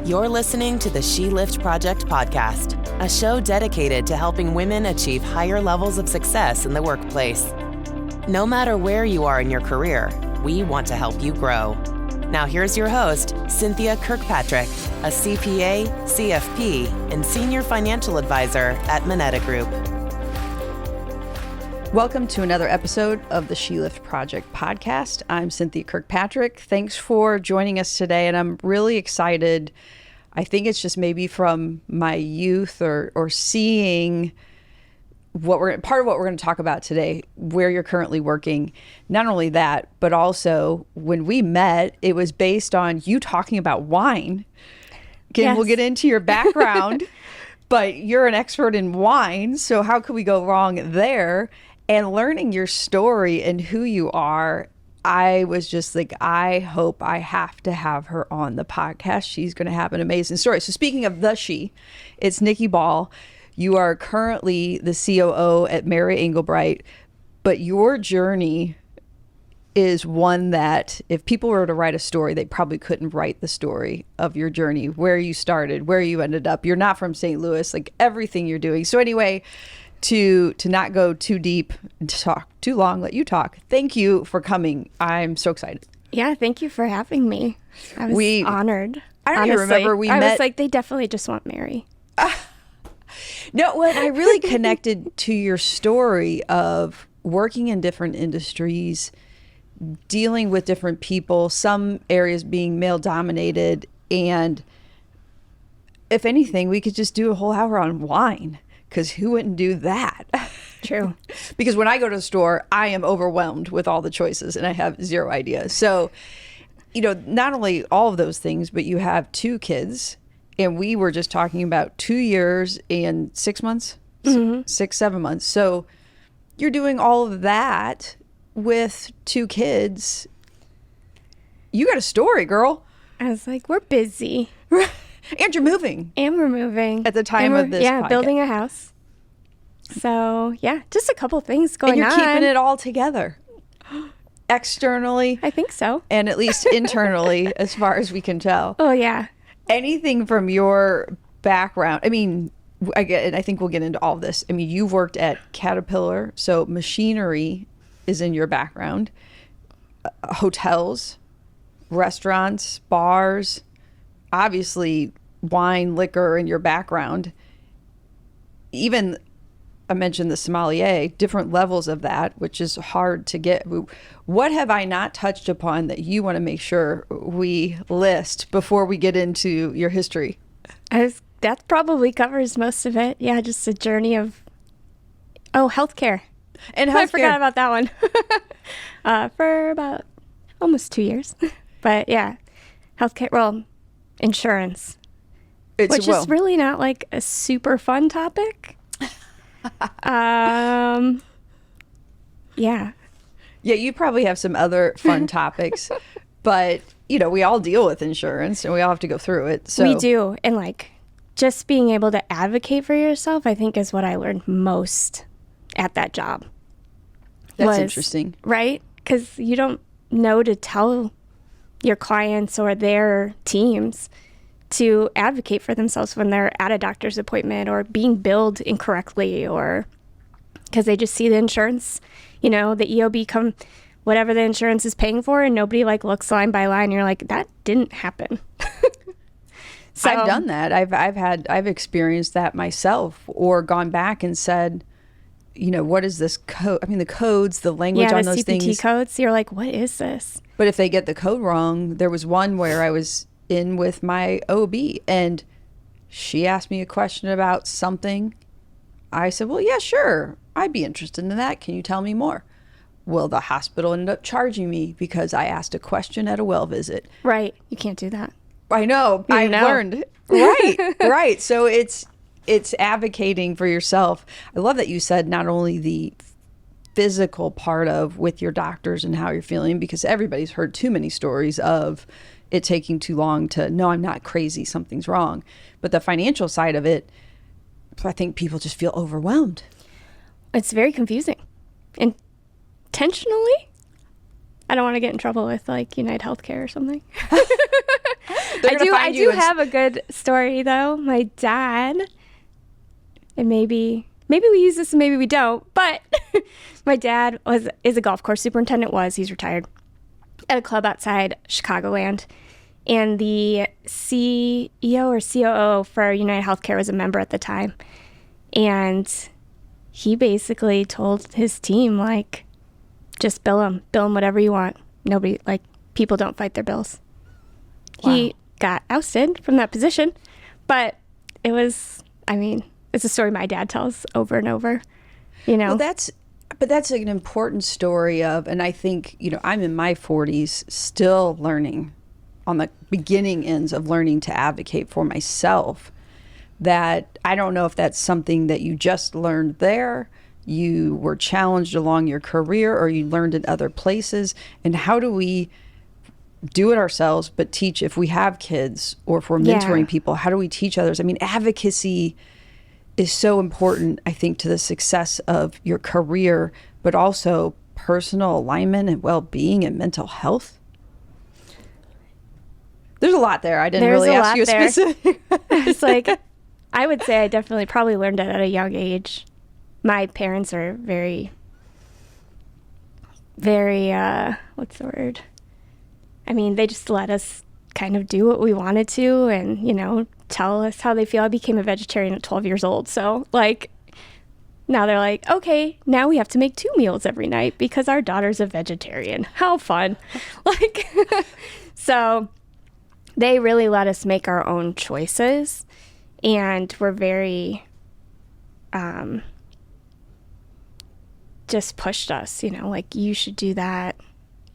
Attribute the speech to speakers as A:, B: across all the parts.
A: You're listening to the She Lift Project podcast, a show dedicated to helping women achieve higher levels of success in the workplace. No matter where you are in your career, we want to help you grow. Now here's your host, Cynthia Kirkpatrick, a CPA, CFP, and Senior Financial Advisor at Moneta Group.
B: Welcome to another episode of the She Lift Project podcast. I'm Cynthia Kirkpatrick. Thanks for joining us today, and I'm really excited. I think it's just maybe from my youth or seeing part of what we're going to talk about today, where you're currently working. Not only that, but also when we met, it was based on you talking about wine. Again, yes. We'll get into your background, but you're an expert in wine, so how could we go wrong there? And learning your story and who you are, I was just like, I hope I have to have her on the podcast. She's going to have an amazing story. So speaking of it's Nicki Ball. You are currently the COO at Mary Engelbreit, but your journey is one that if people were to write a story, they probably couldn't write the story of your journey, where you started, where you ended up. You're not from St. Louis, like everything you're doing. So anyway, to not go too deep and to talk too long, let you talk. Thank you for coming. I'm so excited.
C: Yeah, thank you for having me. I was honored.
B: I don't even remember we met.
C: I was like, they definitely just want Mary.
B: No, when I really connected to your story of working in different industries, dealing with different people, some areas being male dominated, and if anything, we could just do a whole hour on wine. Because who wouldn't do that?
C: True.
B: Because when I go to the store, I am overwhelmed with all the choices and I have zero idea. So, not only all of those things, but you have 2 kids. And we were just talking about 2 years and 6 months, 6-7 months. So you're doing all of that with 2 kids. You got a story, girl.
C: I was like, we're busy.
B: And you're moving.
C: And we're moving.
B: At the time of this podcast.
C: Building a house. So, yeah, just a couple things going on.
B: And you're keeping it all together. Externally.
C: I think so.
B: And at least internally, as far as we can tell.
C: Oh, yeah.
B: Anything from your background, I think we'll get into all of this. I mean, you've worked at Caterpillar, so machinery is in your background. Hotels, restaurants, bars, obviously wine, liquor in your background. Even I mentioned the sommelier, different levels of that, which is hard to get. What have I not touched upon that you want to make sure we list before we get into your history?
C: That probably covers most of it. Yeah, just a journey of, healthcare.
B: And healthcare.
C: I forgot about that one. For about almost 2 years. But yeah, healthcare, insurance, which is really not like a super fun topic. Yeah,
B: you probably have some other fun topics, but we all deal with insurance and we all have to go through it. So
C: we do. And just being able to advocate for yourself, I think is what I learned most at that job.
B: That's interesting.
C: Right? Because you don't know to tell your clients or their teams to advocate for themselves when they're at a doctor's appointment or being billed incorrectly, or because they just see the insurance, the EOB come, whatever the insurance is paying for, and nobody looks line by line. And you're like, that didn't happen. So
B: I've done that. I've experienced that myself, or gone back and said, what is this code? I mean, the codes, the language on those things.
C: Yeah, the CPT codes. You're like, what is this?
B: But if they get the code wrong, there was one where I was in with my OB and she asked me a question about something. I said, well, yeah, sure. I'd be interested in that. Can you tell me more? Well, the hospital ended up charging me because I asked a question at a well visit.
C: Right. You can't do that.
B: I know. I learned. Right. Right. So it's advocating for yourself. I love that you said not only the physical part of with your doctors and how you're feeling, because everybody's heard too many stories of it taking too long to, no, I'm not crazy, something's wrong. But the financial side of it, I think people just feel overwhelmed.
C: It's very confusing. Intentionally? I don't want to get in trouble with United Healthcare or something. I do have a good story though. My dad, and maybe we use this and maybe we don't, but my dad is a golf course superintendent. He's retired, at a club outside Chicagoland. And the CEO or COO for United Healthcare was a member at the time. And he basically told his team, like, just bill them whatever you want. Nobody, like, people don't fight their bills. Wow. He got ousted from that position, but it was, I mean, it's a story my dad tells over and over, you know.
B: Well, that's an important story of, and I think, you know, I'm in my 40s still learning on the beginning ends of learning to advocate for myself, that I don't know if that's something that you just learned there, you were challenged along your career, or you learned in other places. And how do we do it ourselves, but teach, if we have kids or if we're mentoring people, how do we teach others? I mean, advocacy is so important, I think, to the success of your career, but also personal alignment and well-being and mental health. There's a lot there. I didn't really ask you a specific.
C: It's like, I would say I definitely probably learned it at a young age. My parents are very, very, what's the word? I mean, they just let us kind of do what we wanted to and, you know, tell us how they feel. I became a vegetarian at 12 years old. So, like, now they're like, okay, now we have to make 2 meals every night because our daughter's a vegetarian. How fun. Like, so they really let us make our own choices, and were very, just pushed us, you know, like, you should do that.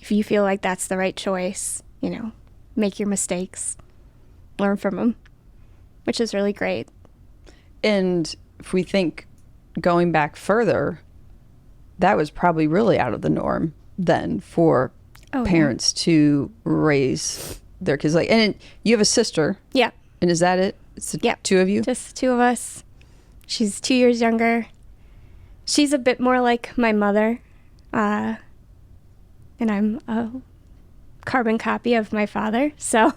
C: If you feel like that's the right choice, you know, make your mistakes, learn from them, which is really great.
B: And if we think going back further, that was probably really out of the norm then for parents to raise their kids. Like, and you have a sister.
C: Yeah. And
B: is that it? It's the 2 of you?
C: Just 2 of us. She's 2 years younger. She's a bit more like my mother. And I'm a carbon copy of my father. So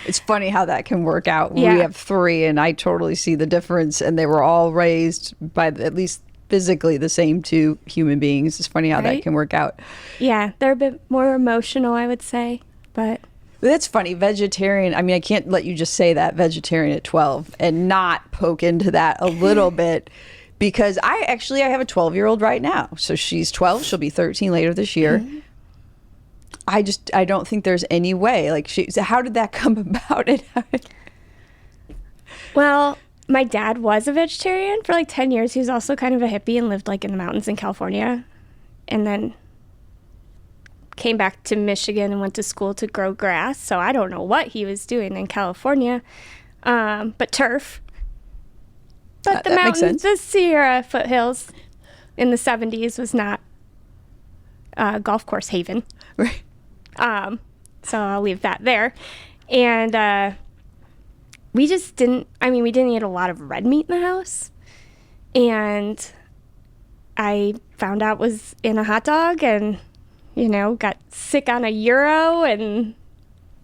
B: it's funny how that can work out. Yeah. We have 3, and I totally see the difference. And they were all raised by at least physically the same 2 human beings. It's funny how that can work out.
C: Yeah, they're a bit more emotional, I would say. But
B: that's funny. Vegetarian. I mean, I can't let you just say that, vegetarian at 12, and not poke into that a little bit, because I have a 12-year-old right now. So she's 12. She'll be 13 later this year. Mm-hmm. I don't think there's any way. Like, so how did that come about?
C: Well, my dad was a vegetarian for like 10 years. He was also kind of a hippie and lived like in the mountains in California, and then came back to Michigan and went to school to grow grass. So I don't know what he was doing in California, but turf. But the mountains, the Sierra foothills in the 70s was not a golf course haven.
B: Right.
C: So I'll leave that there. And we didn't eat a lot of red meat in the house. And I found out was in a hot dog and, you know, got sick on a gyro, and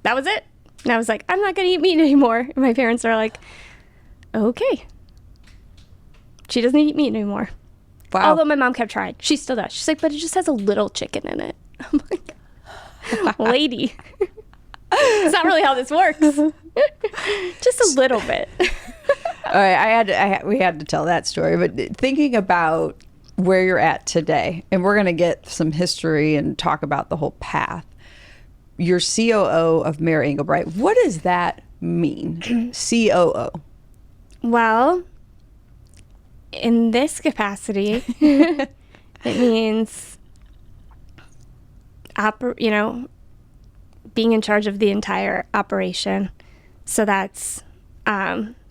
C: that was it. And I was like, I'm not going to eat meat anymore. And my parents are like, okay. She doesn't eat meat anymore. Wow. Although my mom kept trying. She still does. She's like, but it just has a little chicken in it. I'm like, lady, it's not really how this works. Just a little bit.
B: All right, we had to tell that story. But thinking about where you're at today, and we're going to get some history and talk about the whole path. You're COO of Mary Engelbreit. What does that mean, COO?
C: Well, in this capacity, it means being in charge of the entire operation. So that's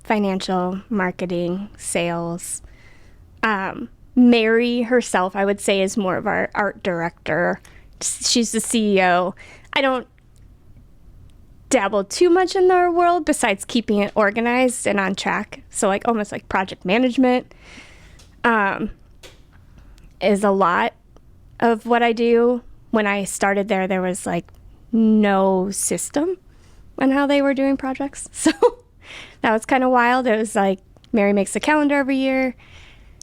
C: financial, marketing, sales. Mary herself, I would say, is more of our art director. She's the CEO. I don't dabble too much in their world besides keeping it organized and on track. So like almost like project management is a lot of what I do. When I started there was like no system on how they were doing projects. So that was kind of wild. It was like Mary makes a calendar every year.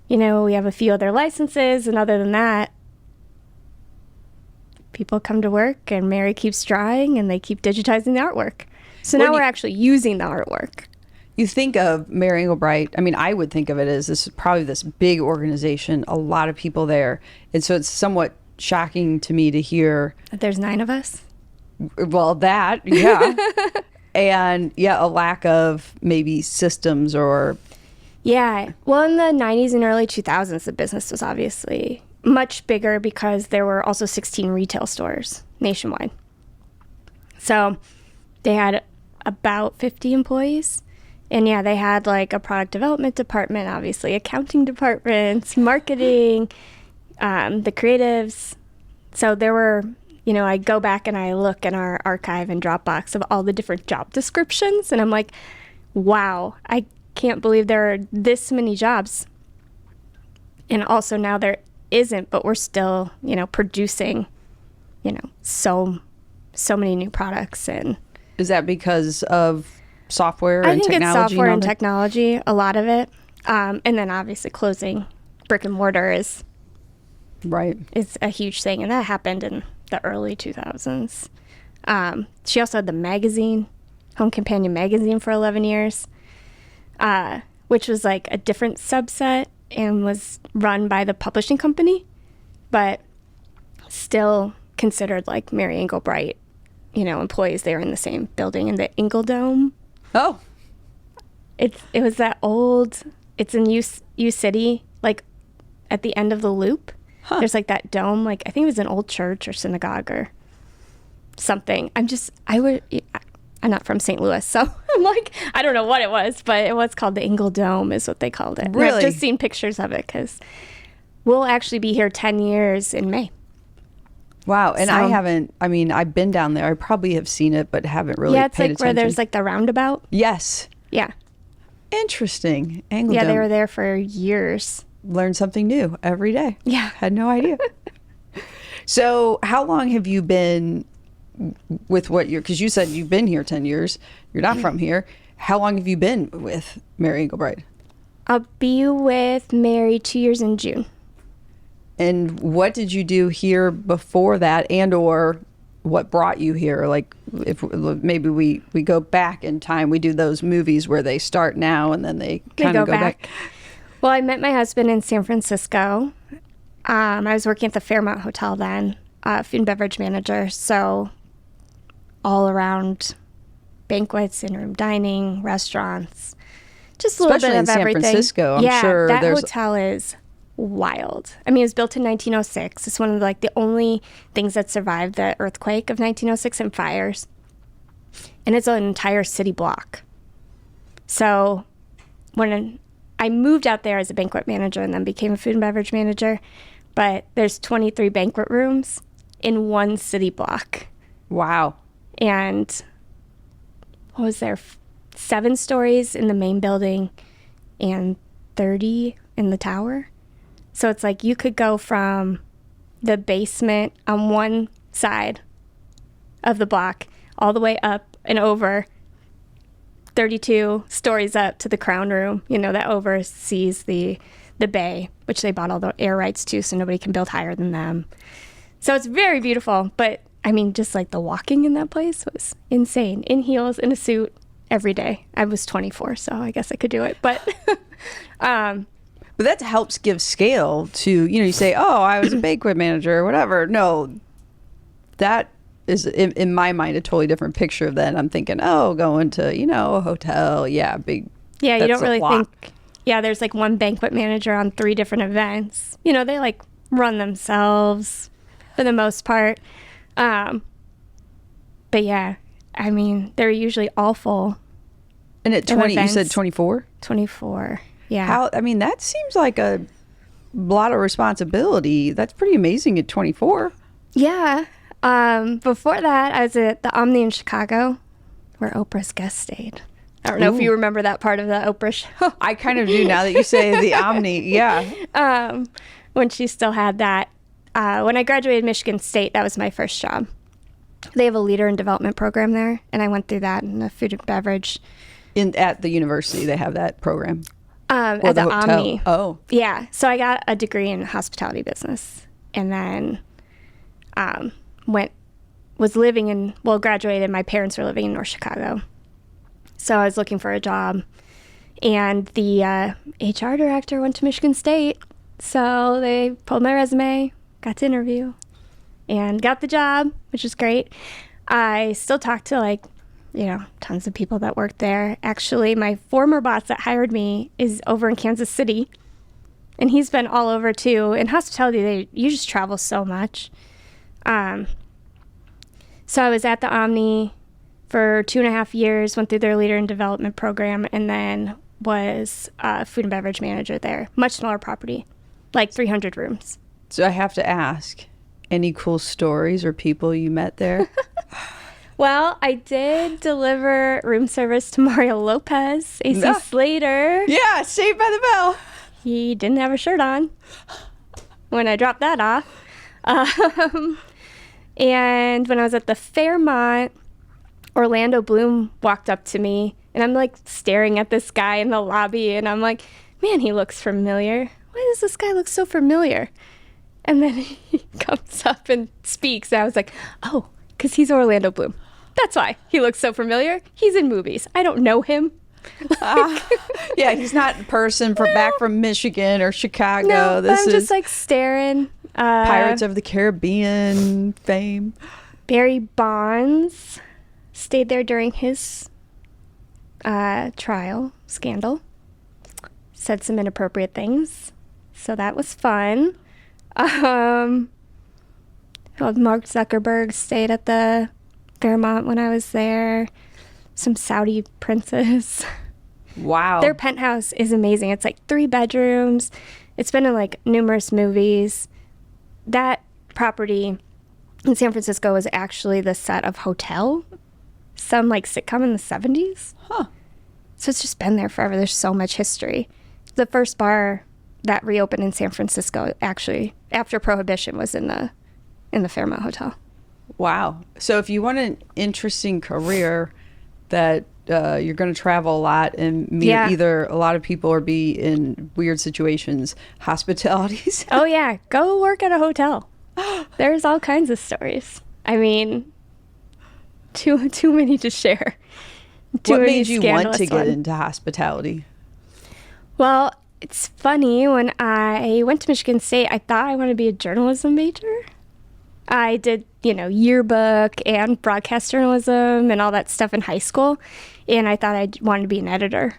C: You know, we have a few other licenses, and other than that, people come to work and Mary keeps drawing and they keep digitizing the artwork. So now we're actually using the artwork.
B: You think of Mary Engelbreit, I mean, I would think of it as this probably this big organization, a lot of people there. And so it's somewhat shocking to me to hear.
C: There's 9 of us.
B: Well, that, yeah. And yeah, a lack of maybe systems or.
C: Yeah. Well, in the 90s and early 2000s, the business was obviously much bigger because there were also 16 retail stores nationwide. So they had about 50 employees. And yeah, they had like a product development department, obviously accounting departments, marketing, the creatives. So there were, you know, I go back and I look in our archive and Dropbox of all the different job descriptions. And I'm like, wow, I can't believe there are this many jobs. And also now there isn't, but we're still, you know, producing, you know, so many new products. And
B: is that because of software and technology?
C: I think it's software and technology, a lot of it. And then obviously closing brick and mortar is a huge thing. And that happened in the early 2000s. She also had the magazine, Home Companion magazine, for 11 years, which was like a different subset and was run by the publishing company, but still considered like Mary Engelbreit, you know, employees. They were in the same building in the Ingeldome.
B: Oh,
C: it was that old. It's in U City, like at the end of the loop. Huh. There's like that dome. Like I think it was an old church or synagogue or something. I'm not from St. Louis, so I'm like, I don't know what it was, but it was called the Ingeldome is what they called it.
B: Really?
C: And I've just seen pictures of it because we'll actually be here 10 years in May.
B: Wow. And I've been down there. I probably have seen it, but haven't really paid attention.
C: Yeah, it's like where there's like the roundabout.
B: Yes.
C: Yeah.
B: Interesting. Angle
C: Yeah,
B: Dome.
C: they were there for years.
B: Learn something new every day.
C: Yeah.
B: Had no idea. So how long have you been with because you said you've been here 10 years. You're not from here. How long have you been with Mary Engelbreit?
C: I'll be with Mary 2 years in June.
B: And what did you do here before that, and or what brought you here? Like, if maybe we go back in time, we do those movies where they start now and then they kind of go back.
C: Well, I met my husband in San Francisco. I was working at the Fairmont Hotel then, food and beverage manager. So all around banquets, in-room dining, restaurants, just a little bit of everything.
B: Especially in San Francisco, I'm sure
C: that hotel is wild. I mean, it was built in 1906. It's one of the only things that survived the earthquake of 1906 and fires. And it's an entire city block. So when I moved out there as a banquet manager and then became a food and beverage manager, but there's 23 banquet rooms in one city block.
B: Wow.
C: And what was there? 7 stories in the main building and 30 in the tower. So it's like you could go from the basement on one side of the block all the way up and over 32 stories up to the crown room, you know, that oversees the bay, which they bought all the air rights to, so nobody can build higher than them. So it's very beautiful, but I mean, just like the walking in that place was insane. In heels, in a suit, every day. I was 24, so I guess I could do it. But
B: but that helps give scale to, you know, you say, oh, I was a banquet manager or whatever. No, that is in my mind a totally different picture of that. I'm thinking, oh, going to, you know, a hotel, big.
C: Yeah, you don't really think. Yeah, there's like one banquet manager on 3 different events. You know, they like run themselves for the most part. But yeah, I mean, they're usually all full.
B: And at 20, you said 24?
C: 24, yeah.
B: I mean, that seems like a lot of responsibility. That's pretty amazing at 24.
C: Yeah. Before that, I was at the Omni in Chicago, where Oprah's guest stayed. I don't know if you remember that part of the Oprah show.
B: I kind of do now that you say the Omni, yeah.
C: When she still had that. When I graduated Michigan State, that was my first job. They have a leader in development program there, and I went through that in the food and beverage.
B: At the university, they have that program?
C: At the
B: hotel?
C: Omni.
B: Oh.
C: Yeah. So I got a degree in hospitality business, and then graduated. My parents were living in North Chicago. So I was looking for a job, and the HR director went to Michigan State. So they pulled my resume, got to interview, and got the job, which is great. I still talk to tons of people that work there. Actually, my former boss that hired me is over in Kansas City, and he's been all over too. In hospitality, you just travel so much. So I was at the Omni for 2.5 years, went through their leader in development program, and then was a food and beverage manager there. Much smaller property, like 300 rooms.
B: So I have to ask, any cool stories or people you met there?
C: Well, I did deliver room service to Mario Lopez, AC Slater.
B: Yeah, Saved by the Bell.
C: He didn't have a shirt on when I dropped that off. And when I was at the Fairmont, Orlando Bloom walked up to me, and I'm like staring at this guy in the lobby, and I'm like, man, he looks familiar. Why does this guy look so familiar? And then he comes up and speaks, and I was like, oh, because he's Orlando Bloom. That's why he looks so familiar. He's in movies. I don't know him.
B: Yeah, he's not a person back from Michigan or Chicago.
C: No,
B: this
C: I'm
B: is
C: just like staring.
B: Pirates of the Caribbean fame.
C: Barry Bonds stayed there during his trial scandal. Said some inappropriate things. So that was fun. Mark Zuckerberg stayed at the Fairmont when I was there. Some Saudi princes.
B: Wow.
C: Their penthouse is amazing. It's like 3 bedrooms. It's been in like numerous movies. That property in San Francisco was actually the set of Hotel, some like sitcom in the 70s.
B: Huh.
C: So it's just been there forever. There's so much history. The first bar that reopened in San Francisco, actually, after Prohibition, was in the Fairmont Hotel.
B: Wow. So if you want an interesting career that you're going to travel a lot and meet either a lot of people or be in weird situations, hospitalities.
C: Oh, yeah. Go work at a hotel. There's all kinds of stories. I mean, too many to share.
B: What made you want to get into hospitality?
C: Well, it's funny. When I went to Michigan State, I thought I wanted to be a journalism major. I did, yearbook and broadcast journalism and all that stuff in high school. And I thought I wanted to be an editor,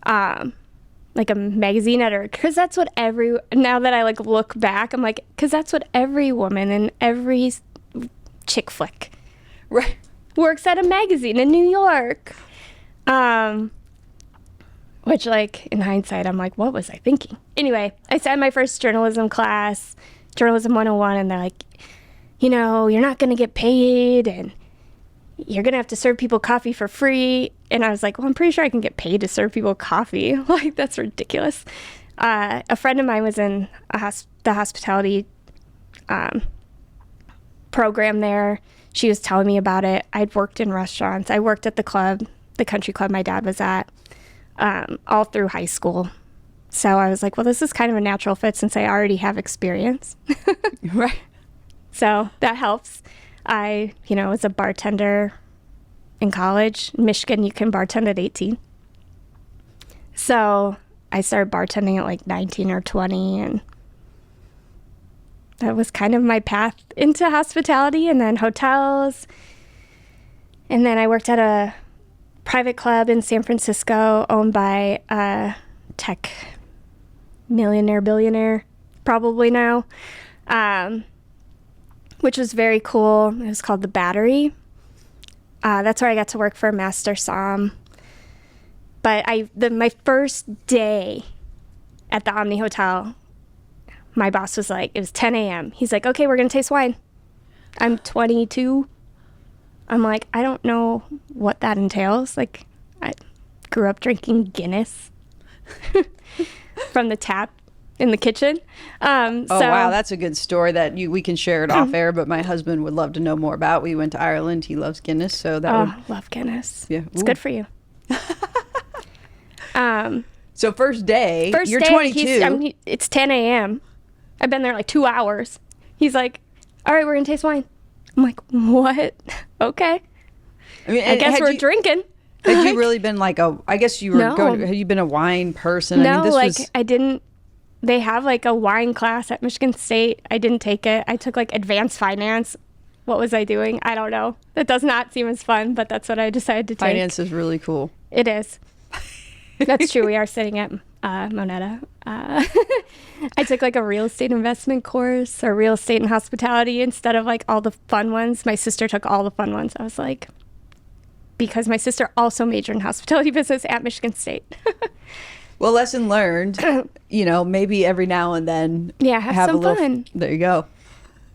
C: like a magazine editor. Because that's what now that I look back, I'm like, because that's what every woman in every chick flick works at a magazine in New York. Which, in hindsight, I'm like, what was I thinking? Anyway, I sat in my first journalism class, Journalism 101, and they're like, you're not going to get paid, and you're going to have to serve people coffee for free. And I was like, well, I'm pretty sure I can get paid to serve people coffee. That's ridiculous. A friend of mine was in the hospitality program there. She was telling me about it. I'd worked in restaurants. I worked at the country club my dad was at, all through high school. So I was like, well, this is kind of a natural fit since I already have experience.
B: Right.
C: So that helps. I, was a bartender in college. In Michigan, you can bartend at 18. So I started bartending at 19 or 20, and that was kind of my path into hospitality and then hotels. And then I worked at a private club in San Francisco owned by a tech billionaire, probably now, which was very cool. It was called The Battery. That's where I got to work for a master somm. But my first day at the Omni Hotel, my boss was like, it was 10 a.m. He's like, okay, we're going to taste wine. I'm 22. I'm like, I don't know what that entails. I grew up drinking Guinness from the tap in the kitchen.
B: Wow, that's a good story that we can share it off air, but my husband would love to know more about. We went to Ireland. He loves Guinness, so that
C: love Guinness.
B: Yeah.
C: It's good for you.
B: So first day, you're
C: day,
B: 22.
C: It's 10 a.m. I've been there like 2 hours. He's like, all right, we're going to taste wine. I'm like, what? Okay. I guess we're drinking.
B: Had you really been like I guess you were had you been a wine person?
C: No, I didn't. They have like a wine class at Michigan State. I didn't take it. I took like advanced finance. What was I doing? I don't know. That does not seem as fun, but that's what I decided to take.
B: Finance is really cool.
C: It is. That's true. We are sitting at Moneta. I took like a real estate investment course or real estate and hospitality instead of like all the fun ones. My sister took all the fun ones. I was like, because my sister also majored in hospitality business at Michigan State.
B: Well, lesson learned, maybe every now and then.
C: Yeah, have some fun.
B: There you go.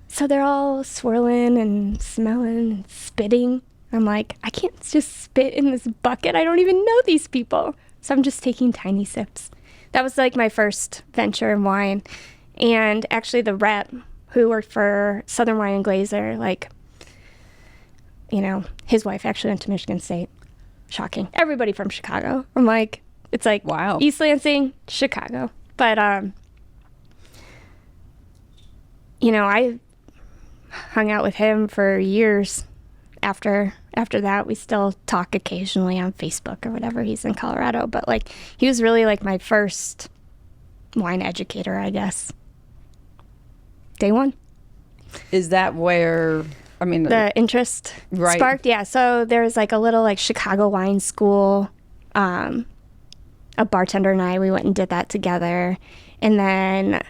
C: So they're all swirling and smelling and spitting. I'm like, I can't just spit in this bucket. I don't even know these people. So I'm just taking tiny sips. That was like my first venture in wine. And actually the rep who worked for Southern Wine and Glazer, his wife actually went to Michigan State. Shocking. Everybody from Chicago. I'm like, it's like,
B: wow.
C: East Lansing, Chicago. But, I hung out with him for years. After that, we still talk occasionally on Facebook or whatever. He's in Colorado. But, he was really, my first wine educator, I guess. Day one.
B: Is that where...
C: the interest sparked? Yeah, so there was, a little, Chicago wine school. A bartender and we went and did that together. And then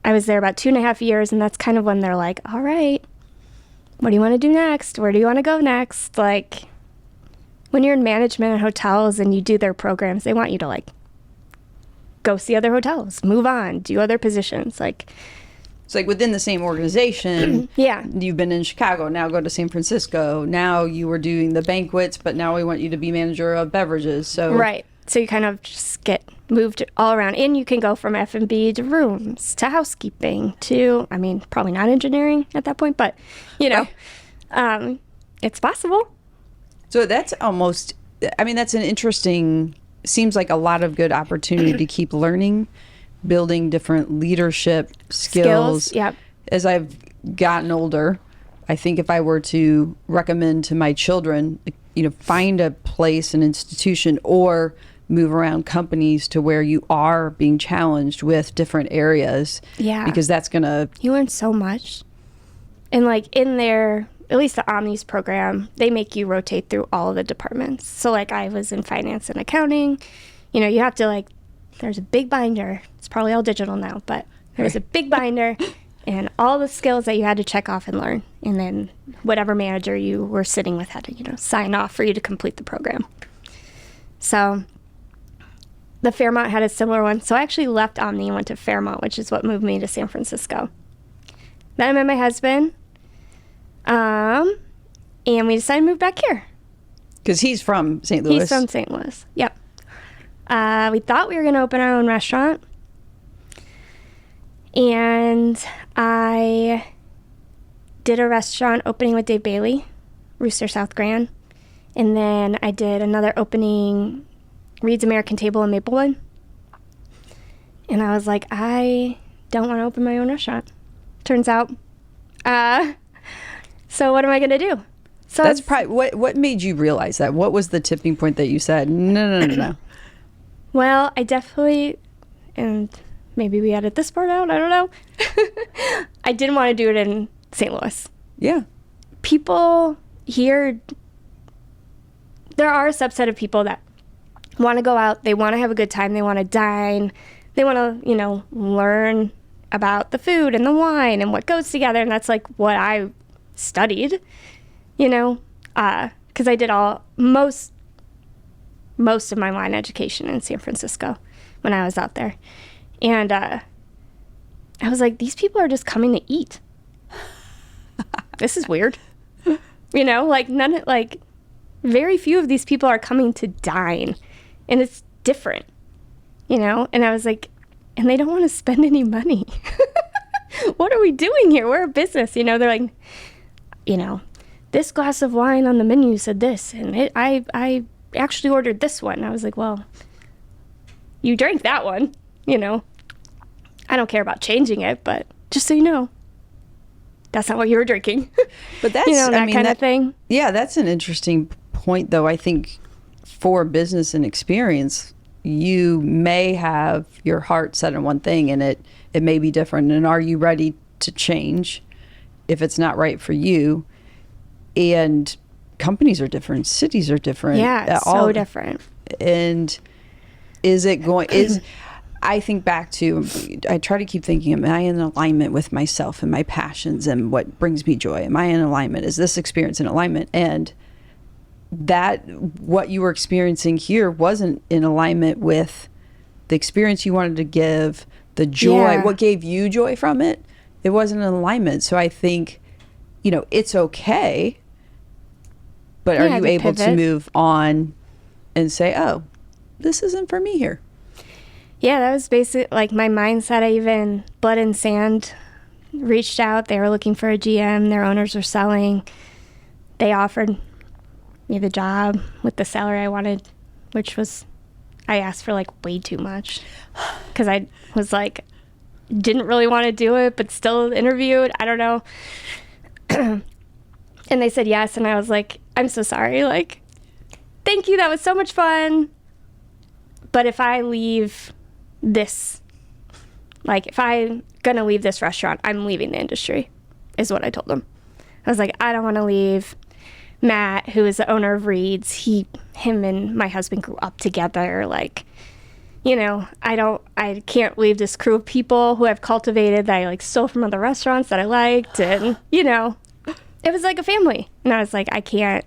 C: I was there about 2.5 years, and that's kind of when they're like, all right, what do you want to do next? Where do you want to go next? When you're in management at hotels and you do their programs, they want you to, go see other hotels, move on, do other positions.
B: It's within the same organization.
C: Yeah.
B: You've been in Chicago, now go to San Francisco. Now you were doing the banquets, but now we want you to be manager of beverages. So
C: right. So you kind of just get moved all around. And you can go from F&B to rooms to housekeeping to, probably not engineering at that point, but, it's possible.
B: So that's almost, that's an interesting, seems like a lot of good opportunity to keep learning, building different leadership skills.
C: Yep.
B: As I've gotten older, I think if I were to recommend to my children, find a place, an institution, or move around companies to where you are being challenged with different areas.
C: Yeah.
B: Because that's going to...
C: You learn so much. And in their, at least the Omnis program, they make you rotate through all of the departments. So I was in finance and accounting. You have to there's a big binder. It's probably all digital now, but there's a big binder and all the skills that you had to check off and learn. And then whatever manager you were sitting with had to, sign off for you to complete the program. So the Fairmont had a similar one. So I actually left Omni and went to Fairmont, which is what moved me to San Francisco. Then I met my husband, and we decided to move back here.
B: Because he's from St. Louis.
C: He's from St. Louis, yep. We thought we were going to open our own restaurant. And I did a restaurant opening with Dave Bailey, Rooster South Grand. And then I did another opening, Reed's American Table in Maplewood. And I was like, I don't want to open my own restaurant. Turns out. So what am I going to do? So
B: that's probably what made you realize that? What was the tipping point that you said, no?
C: Well, I definitely, and maybe we edit this part out, I don't know. I didn't want to do it in St. Louis.
B: Yeah.
C: People here, there are a subset of people that want to go out, they want to have a good time, they want to dine, they want to, learn about the food and the wine and what goes together, and that's what I studied, because I did most of my wine education in San Francisco when I was out there. And I was like, these people are just coming to eat. This is weird. Very few of these people are coming to dine. And it's different, And I was like, and they don't want to spend any money. What are we doing here? We're a business. You know, they're like, you know, this glass of wine on the menu said this, and I actually ordered this one. I was like, well, you drank that one, you know. I don't care about changing it, but just so you know, that's not what you were drinking.
B: But that's,
C: you know, that kind of thing.
B: Yeah, that's an interesting point, though. I think for business and experience, you may have your heart set on one thing, and it may be different. And are you ready to change if it's not right for you? And companies are different, cities are different.
C: Yeah, so different.
B: And I think back to, I try to keep thinking, am I in alignment with myself and my passions and what brings me joy? Am I in alignment? Is this experience in alignment? And that, what you were experiencing here wasn't in alignment with the experience you wanted to give, the joy, what gave you joy from it. It wasn't in alignment. So I think, you know, it's okay, but are you able to move on and say, oh, this isn't for me here?
C: Yeah, that was basically like my mindset. I even, Blood and Sand reached out. They were looking for a GM. Their owners were selling. They offered me the job with the salary I wanted, which was, I asked for like way too much because I was like, didn't really want to do it, but still interviewed. I don't know. And they said yes. And I was like, I'm so sorry. Like, thank you. That was so much fun. But if I leave this, like, if I'm going to leave this restaurant, I'm leaving the industry, is what I told them. I was like, I don't want to leave. Matt, who is the owner of Reed's, him and my husband grew up together. Like, you know, I can't leave this crew of people who I've cultivated that I like stole from other restaurants that I liked. And, you know, it was like a family. And I was like, I can't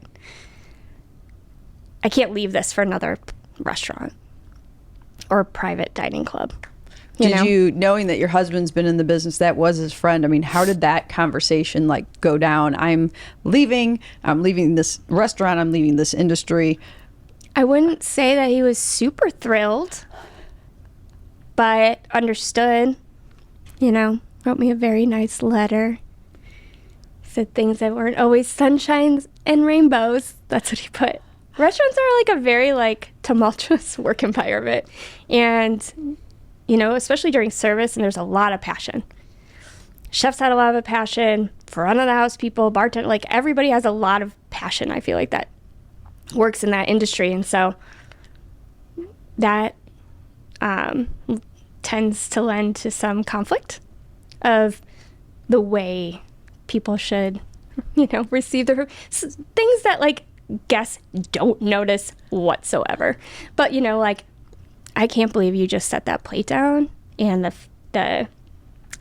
C: leave this for another restaurant or private dining club.
B: Did you, knowing that your husband's been in the business, that was his friend, I mean, how did that conversation like go down? I'm leaving this restaurant, I'm leaving this industry.
C: I wouldn't say that he was super thrilled, but understood, you know, wrote me a very nice letter. Said things that weren't always sunshines and rainbows. That's what he put. Restaurants are like a very like tumultuous work environment. And, you know, especially during service, and there's a lot of passion. Chefs had a lot of passion, front of the house people, bartender, like everybody has a lot of passion. I feel like that works in that industry. And so that tends to lend to some conflict of the way people should, you know, receive their things that like guests don't notice whatsoever. But, you know, like, I can't believe you just set that plate down and the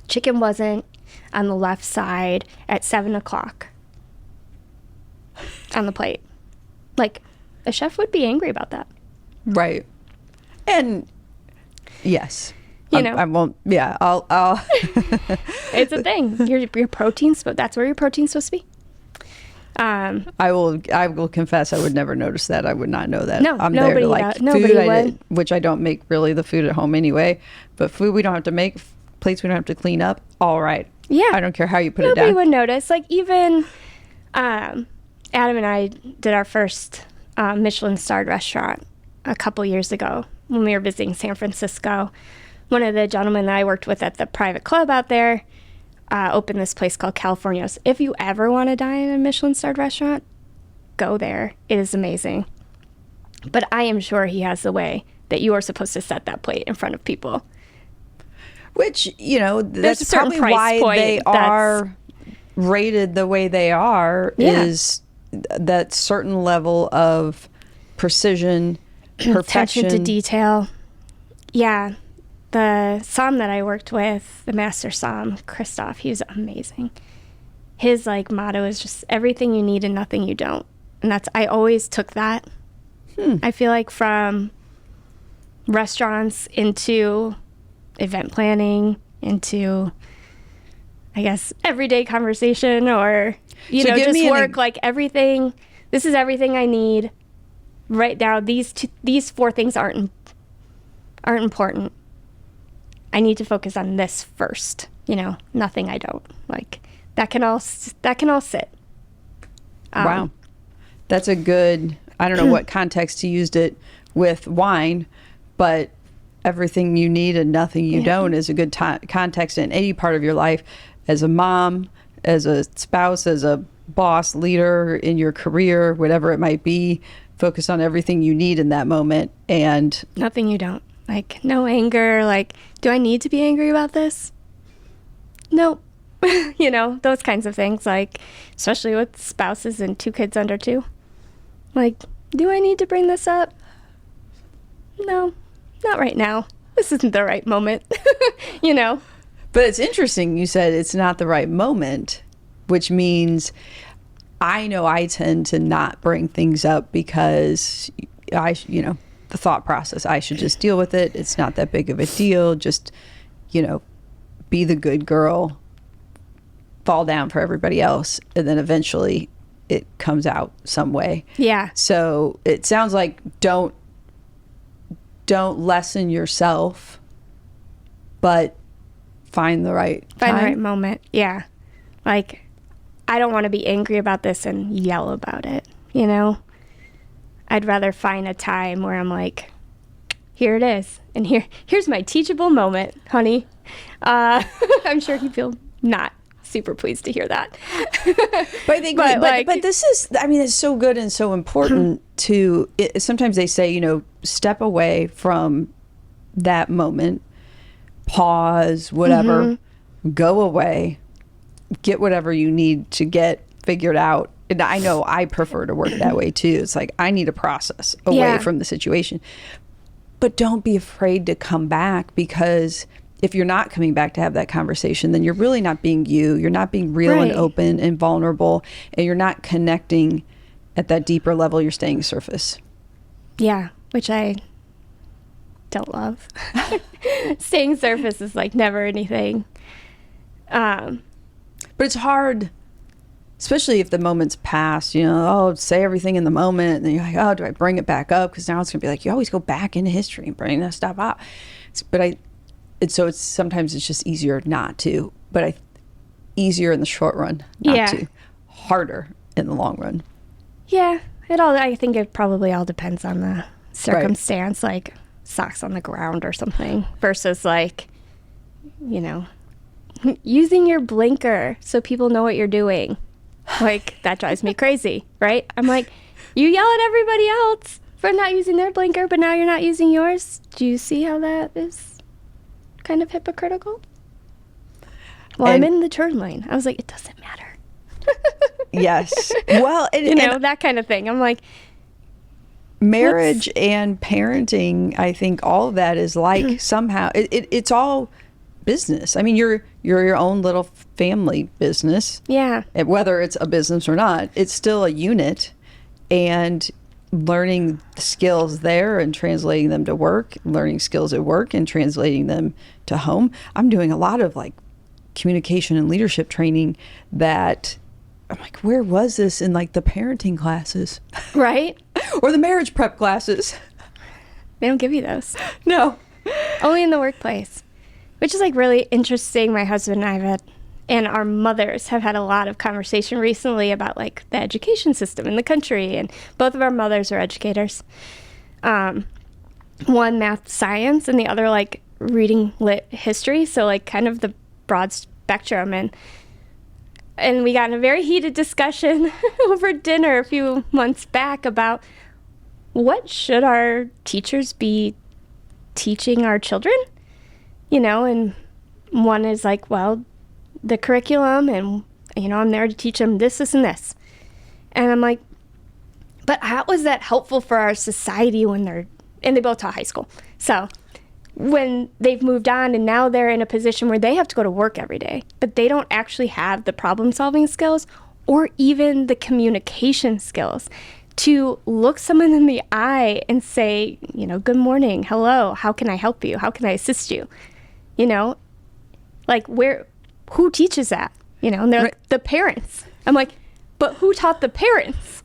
C: chicken wasn't on the left side at 7:00 on the plate. Like, a chef would be angry about that.
B: Right. And yes.
C: You know,
B: I won't, yeah, I'll.
C: It's a thing. Your protein's, that's where your protein's supposed to be.
B: I will confess I would never notice that. I would not know that.
C: No,
B: I'm
C: nobody
B: there to like
C: nobody
B: food,
C: would.
B: which I don't make really the food at home anyway. But food we don't have to make, plates we don't have to clean up. All right.
C: Yeah.
B: I don't care how you put it down.
C: Nobody would notice. Like even Adam and I did our first Michelin-starred restaurant a couple years ago when we were visiting San Francisco. One of the gentlemen that I worked with at the private club out there opened this place called California's. If you ever want to dine in a Michelin-starred restaurant, go there. It is amazing. But I am sure he has the way that you are supposed to set that plate in front of people.
B: Which, you know, that's probably why they are rated the way they are, is that certain level of precision, perfection.
C: Attention to detail. Yeah. The Somm that I worked with, the master Somm, Christoph, he was amazing. His like motto is just everything you need and nothing you don't. And I always took that. I feel like from restaurants into event planning, into, I guess, everyday conversation, or, you know, just work, like everything. This is everything I need right now. These 4 things aren't important. I need to focus on this first, nothing I don't. Like that can all sit.
B: Wow. That's a good, I don't know what context you used it with wine, but everything you need and nothing you don't is a good context in any part of your life, as a mom, as a spouse, as a boss, leader, in your career, whatever it might be. Focus on everything you need in that moment and
C: nothing you don't. Like no anger. Like, do I need to be angry about this? Nope. Those kinds of things, like especially with spouses and 2 kids under 2. Like, do I need to bring this up? No, not right now. This isn't the right moment.
B: But it's interesting you said it's not the right moment, which means I know I tend to not bring things up because the thought process, I should just deal with it. It's not that big of a deal. Just, be the good girl, fall down for everybody else, and then eventually it comes out some way.
C: Yeah.
B: So it sounds like don't lessen yourself, but find the right time.
C: Find the right moment. Yeah. Like, I don't want to be angry about this and yell about it, I'd rather find a time where I'm like, here it is. And here's my teachable moment, honey. I'm sure he'd feel not super pleased to hear that.
B: But I think, but this is, it's so good and so important to, sometimes they say, step away from that moment, pause, whatever, go away, get whatever you need to get figured out. And I know I prefer to work that way too. It's like, I need to process away from the situation. But don't be afraid to come back, because if you're not coming back to have that conversation, then you're really not being you. You're not being real and open and vulnerable, and you're not connecting at that deeper level. You're staying surface.
C: Yeah, which I don't love. Staying surface is like never anything.
B: But it's hard, especially if the moment's past, say everything in the moment, and then you're like, oh, do I bring it back up? Because now it's going to be like, you always go back into history and bring that stuff up. So it's sometimes it's just easier not to, but easier in the short run not to, harder in the long run.
C: Yeah, I think it probably all depends on the circumstance, like socks on the ground or something, versus like, using your blinker so people know what you're doing. Like, that drives me crazy, right? I'm like, you yell at everybody else for not using their blinker, but now you're not using yours. Do you see how that is kind of hypocritical? Well, I'm in the turn lane. I was like, it doesn't matter.
B: Yes. Well,
C: and that kind of thing. I'm like,
B: marriage and parenting, I think all of that is like somehow it's all business. You're your own little family business.
C: Yeah.
B: Whether it's a business or not, it's still a unit, and learning the skills there and translating them to work, learning skills at work and translating them to home. I'm doing a lot of like communication and leadership training that I'm like, where was this in like the parenting classes?
C: Right.
B: Or the marriage prep classes.
C: They don't give you those.
B: No.
C: Only in the workplace, which is like really interesting. My husband and and our mothers have had a lot of conversation recently about like the education system in the country, and both of our mothers are educators. One math science and the other like reading lit history, so like kind of the broad spectrum. And we got in a very heated discussion over dinner a few months back about what should our teachers be teaching our children, and one is like, well, the curriculum, and I'm there to teach them this, and this. And I'm like, but how was that helpful for our society and they both taught high school. So when they've moved on and now they're in a position where they have to go to work every day, but they don't actually have the problem solving skills or even the communication skills to look someone in the eye and say, good morning, hello, how can I help you? How can I assist you? Like who teaches that? And they're like, the parents. I'm like, but who taught the parents?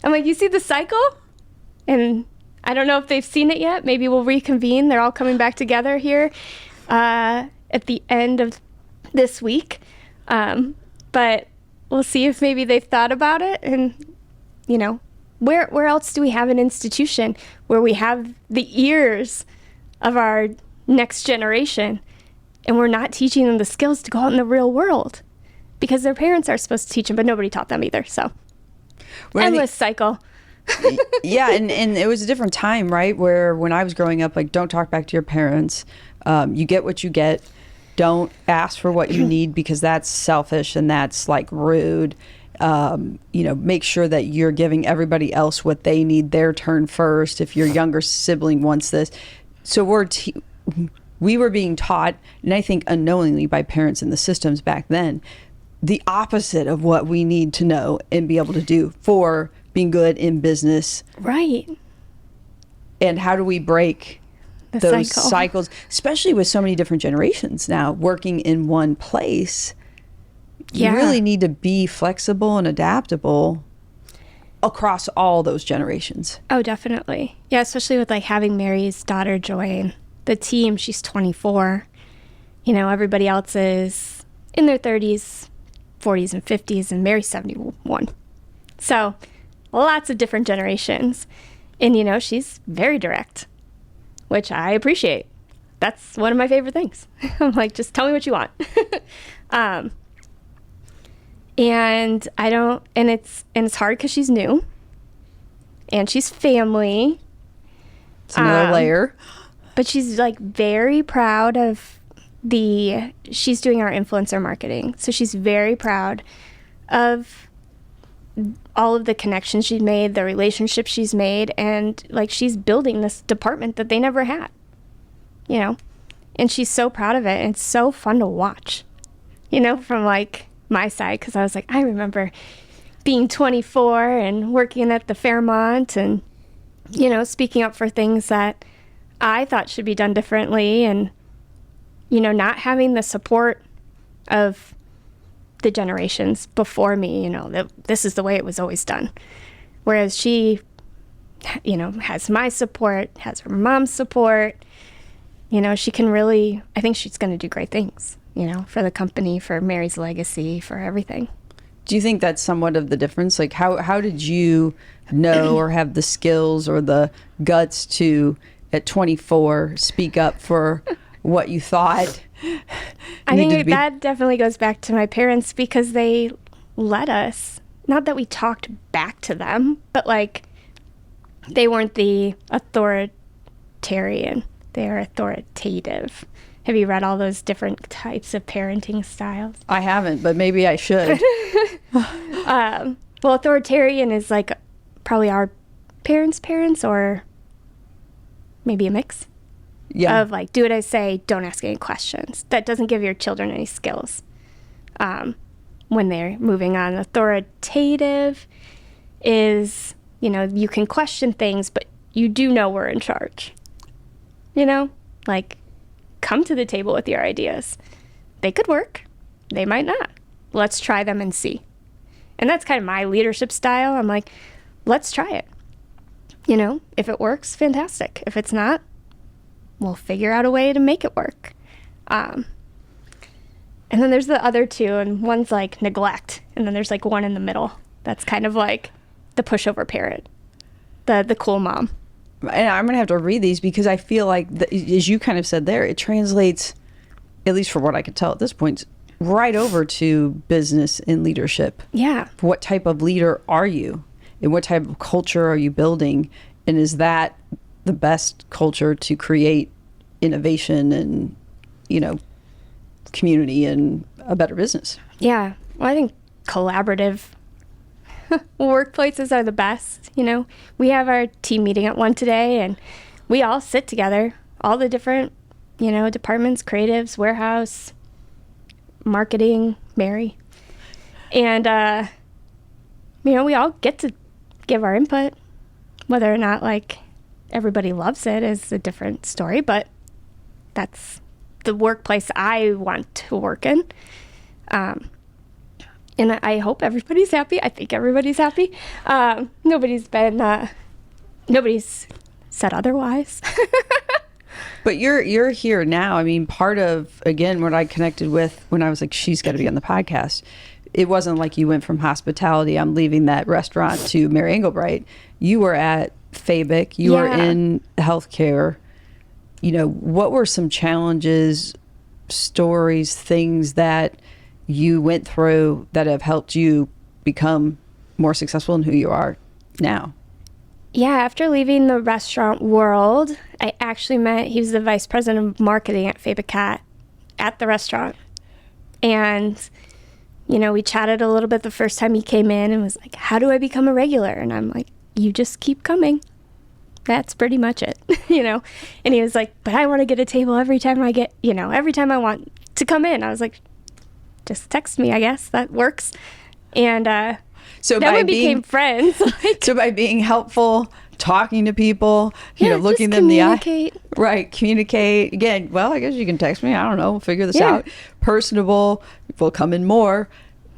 C: I'm like, you see the cycle? And I don't know if they've seen it yet. Maybe we'll reconvene. They're all coming back together here at the end of this week. But we'll see if maybe they've thought about it. And, you know, where else do we have an institution where we have the ears of our next generation and we're not teaching them the skills to go out in the real world? Because their parents are supposed to teach them, but nobody taught them either. So, endless cycle.
B: Yeah, and it was a different time, right? Where when I was growing up, like, don't talk back to your parents. You get what you get. Don't ask for what you need because that's selfish and that's like rude. Make sure that you're giving everybody else what they need, their turn first. If your younger sibling wants this. So we were being taught, and I think unknowingly by parents in the systems back then, the opposite of what we need to know and be able to do for being good in business.
C: Right.
B: And how do we break those cycles, especially with so many different generations now working in one place? You really need to be flexible and adaptable across all those generations.
C: Oh, definitely. Yeah, especially with like having Mary's daughter join the team. She's 24. You know, everybody else is in their 30s, 40s, and 50s, and Mary's 71. So lots of different generations. And, you know, she's very direct, which I appreciate. That's one of my favorite things. I'm like, just tell me what you want. And it's hard because she's new and she's family.
B: It's another layer.
C: But she's like very proud of she's doing our influencer marketing. So she's very proud of all of the connections she's made, the relationships she's made, and like she's building this department that they never had, you know, and she's so proud of it. And it's so fun to watch, you know, from like my side, because I was like, I remember being 24 and working at the Fairmont and, you know, speaking up for things that I thought should be done differently, and, you know, not having the support of the generations before me, you know, that this is the way it was always done. Whereas she, you know, has my support, has her mom's support, you know, she can really, I think she's going to do great things, you know, for the company, for Mary's legacy, for everything.
B: Do you think that's somewhat of the difference? Like, how did you know or have the skills or the guts to, at 24, speak up for what you thought?
C: I think that definitely goes back to my parents, because they let us, not that we talked back to them, but like they weren't the authoritarian, they are authoritative. Have you read all those different types of parenting styles?
B: I haven't, but maybe I should.
C: Well, authoritarian is like probably our parents' or maybe a mix. Yeah. Of like, do what I say, don't ask any questions. That doesn't give your children any skills when they're moving on. Authoritative is, you know, you can question things, but you do know we're in charge. You know, like, come to the table with your ideas. They could work. They might not. Let's try them and see. And that's kind of my leadership style. I'm like, let's try it. You know, if it works, fantastic. If it's not, we'll figure out a way to make it work. And then there's the other two, and one's like neglect, and then there's like one in the middle. That's kind of like the pushover parent, the cool mom.
B: And I'm going to have to read these because I feel like, as you kind of said there, it translates, at least for what I can tell at this point, right over to business and leadership.
C: Yeah.
B: What type of leader are you? And what type of culture are you building? And is that the best culture to create innovation and, you know, community and a better business?
C: Yeah. Well, I think collaborative workplaces are the best. You know, we have our team meeting at 1 today, and we all sit together, all the different, you know, departments, creatives, warehouse, marketing, Mary. And, you know, we all get to give our input. Whether or not, like, everybody loves it is a different story, but that's the workplace I want to work in. And I hope everybody's happy. I think everybody's happy. Nobody's said otherwise.
B: But you're here now. I mean, part of, again, what I connected with when I was like, she's got to be on the podcast. It wasn't like you went from hospitality, I'm leaving that restaurant, to Mary Engelbreit. You were at Fabic. You were in healthcare. You know, what were some challenges, stories, things that you went through that have helped you become more successful in who you are now?
C: Yeah, after leaving the restaurant world, I actually met, he was the vice president of marketing at Fabic at the restaurant. And, you know, we chatted a little bit the first time he came in and was like, how do I become a regular? And I'm like, you just keep coming. That's pretty much it, you know? And he was like, but I want to get a table every time I get, you know, every time I want to come in. I was like, just text me, I guess. That works. And
B: so
C: then we became friends.
B: So by being helpful, talking to people, you know, looking them in the eye. Right, communicate. Again, well, I guess you can text me. I don't know. We'll figure this out. Personable. We'll come in more.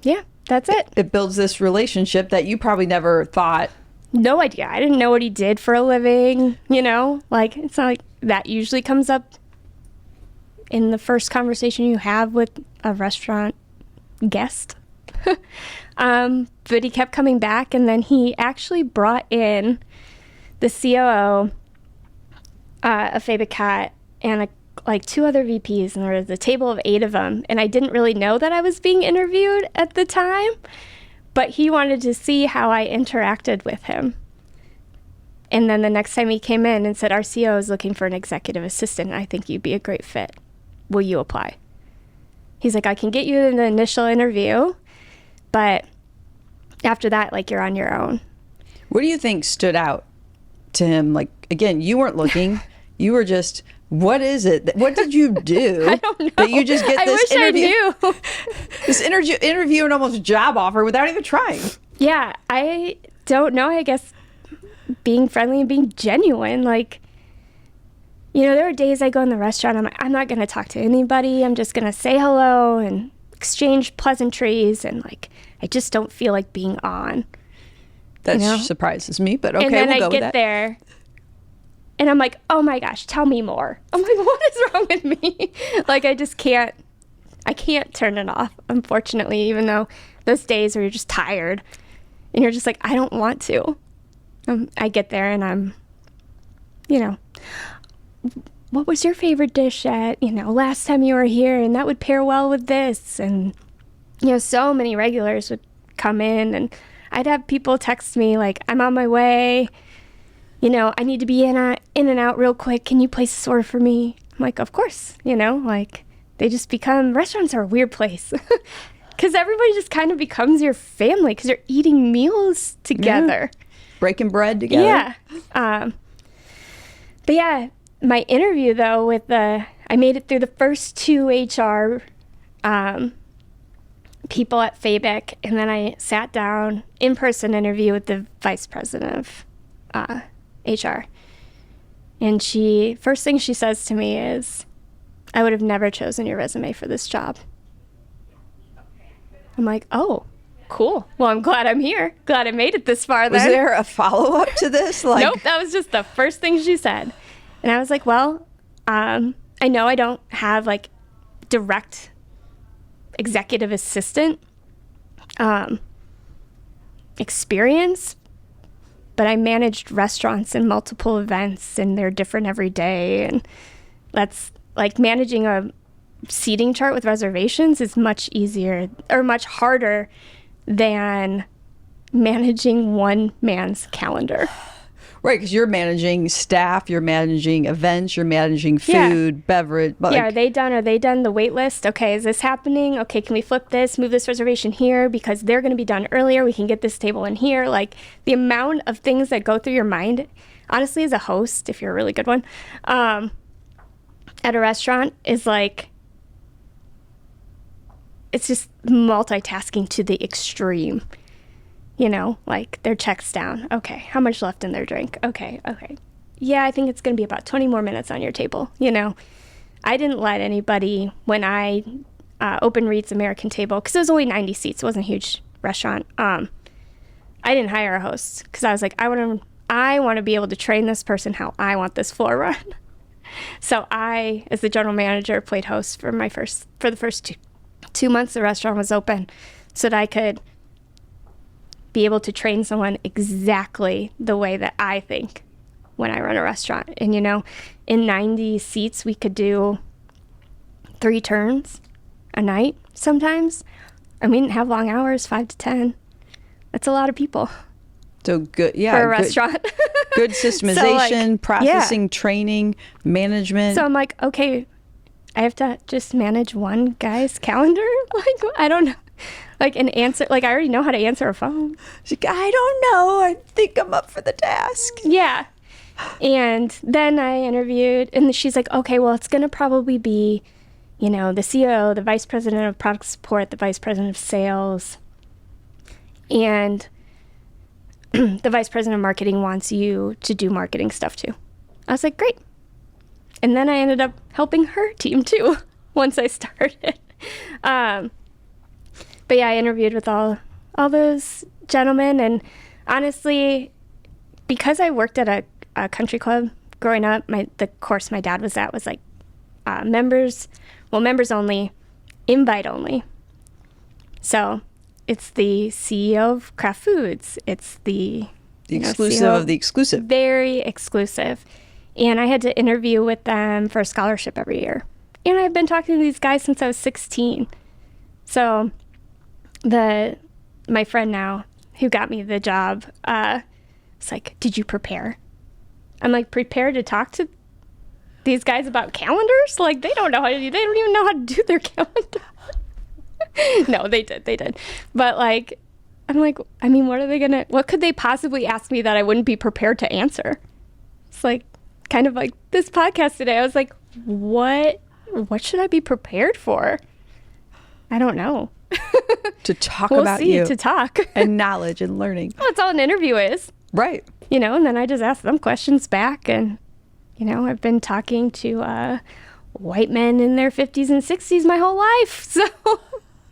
C: Yeah, that's it.
B: It builds this relationship that you probably never thought.
C: No idea. I didn't know what he did for a living, you know? Like, it's not like that usually comes up in the first conversation you have with a restaurant guest. But he kept coming back, and then he actually brought in the COO of Fabic and like 2 other VPs, and there was a table of 8 of them. And I didn't really know that I was being interviewed at the time, but he wanted to see how I interacted with him. And then the next time he came in and said, our CEO is looking for an executive assistant, and I think you'd be a great fit. Will you apply? He's like, I can get you in the initial interview, but after that, like, you're on your own.
B: What do you think stood out to him? Like, again, you weren't looking. You were just, what is it? What did you do?
C: I don't know.
B: That you just get this interview?
C: I knew.
B: This interview and almost job offer without even trying.
C: Yeah, I don't know. I guess being friendly and being genuine. Like, you know, there are days I go in the restaurant, I'm like, I'm not going to talk to anybody. I'm just going to say hello and exchange pleasantries, and like, I just don't feel like being on.
B: That surprises me, but okay,
C: and then
B: we'll go
C: I
B: with
C: get
B: that.
C: there, and I'm like, oh my gosh, tell me more. I'm like, what is wrong with me? Like, I can't turn it off, unfortunately, even though those days where you're just tired and you're just like, I don't want to. I get there and I'm, you know, what was your favorite dish at, you know, last time you were here, and that would pair well with this. And, you know, so many regulars would come in, and I'd have people text me like, I'm on my way, you know, I need to be in and out real quick. Can you place this order for me? I'm like, of course, you know, like, they just become, restaurants are a weird place because everybody just kind of becomes your family because you're eating meals together.
B: Yeah. Breaking bread together.
C: Yeah. But yeah, my interview though I made it through the first 2 HR people at Fabic, and then I sat down in-person interview with the vice president of HR. And first thing she says to me is, I would have never chosen your resume for this job. I'm like, oh, cool. Well, I'm glad I'm here. Glad I made it this far then.
B: Was there a follow-up to this? Like,
C: nope, that was just the first thing she said. And I was like, well, I know I don't have like direct executive assistant experience, but I managed restaurants and multiple events, and they're different every day. And that's like managing a seating chart with reservations is much easier or much harder than managing one man's calendar.
B: Right, because you're managing staff, you're managing events, you're managing food, beverage.
C: But yeah, are they done the wait list? Okay, is this happening? Okay, can we flip this, move this reservation here because they're going to be done earlier? We can get this table in here. Like, the amount of things that go through your mind, honestly, as a host, if you're a really good one, at a restaurant is like, it's just multitasking to the extreme. You know, like, their check's down. Okay, how much left in their drink? Okay. Yeah, I think it's going to be about 20 more minutes on your table. You know, I didn't let anybody, when I opened Reed's American Table, because it was only 90 seats, it wasn't a huge restaurant. I didn't hire a host because I was like, I want to be able to train this person how I want this floor run. So I, as the general manager, played host for the first 2 months the restaurant was open, so that I could be able to train someone exactly the way that I think when I run a restaurant. And, in 90 seats, we could do 3 turns a night sometimes. And we didn't have long hours, 5 to 10. That's a lot of people.
B: So good, yeah.
C: For a restaurant.
B: Good systemization, processing, training, management.
C: So I'm like, okay, I have to just manage one guy's calendar? Like, I don't know. Like, an answer, like, I already know how to answer a phone.
B: She's like, I don't know. I think I'm up for the task.
C: Yeah. And then I interviewed, and she's like, okay, well, it's going to probably be, the CEO, the vice president of product support, the vice president of sales, and the vice president of marketing wants you to do marketing stuff too. I was like, great. And then I ended up helping her team too once I started. But yeah, I interviewed with all those gentlemen, and honestly, because I worked at a country club growing up, the course my dad was at was like members only, invite only. So it's the CEO of Kraft Foods. It's the
B: exclusive
C: CEO,
B: of the exclusive.
C: Very exclusive. And I had to interview with them for a scholarship every year. And I've been talking to these guys since I was 16. So my friend now who got me the job, was like, did you prepare? I'm like, prepare to talk to these guys about calendars? Like, they don't even know how to do their calendar. No, they did. But like, I'm like, I mean, what could they possibly ask me that I wouldn't be prepared to answer? It's like, kind of like this podcast today. I was like, what should I be prepared for? I don't know.
B: To talk about you.
C: To talk.
B: And knowledge and learning.
C: Well, that's all an interview is.
B: Right.
C: And then I just ask them questions back. And, I've been talking to white men in their 50s and 60s my whole life. So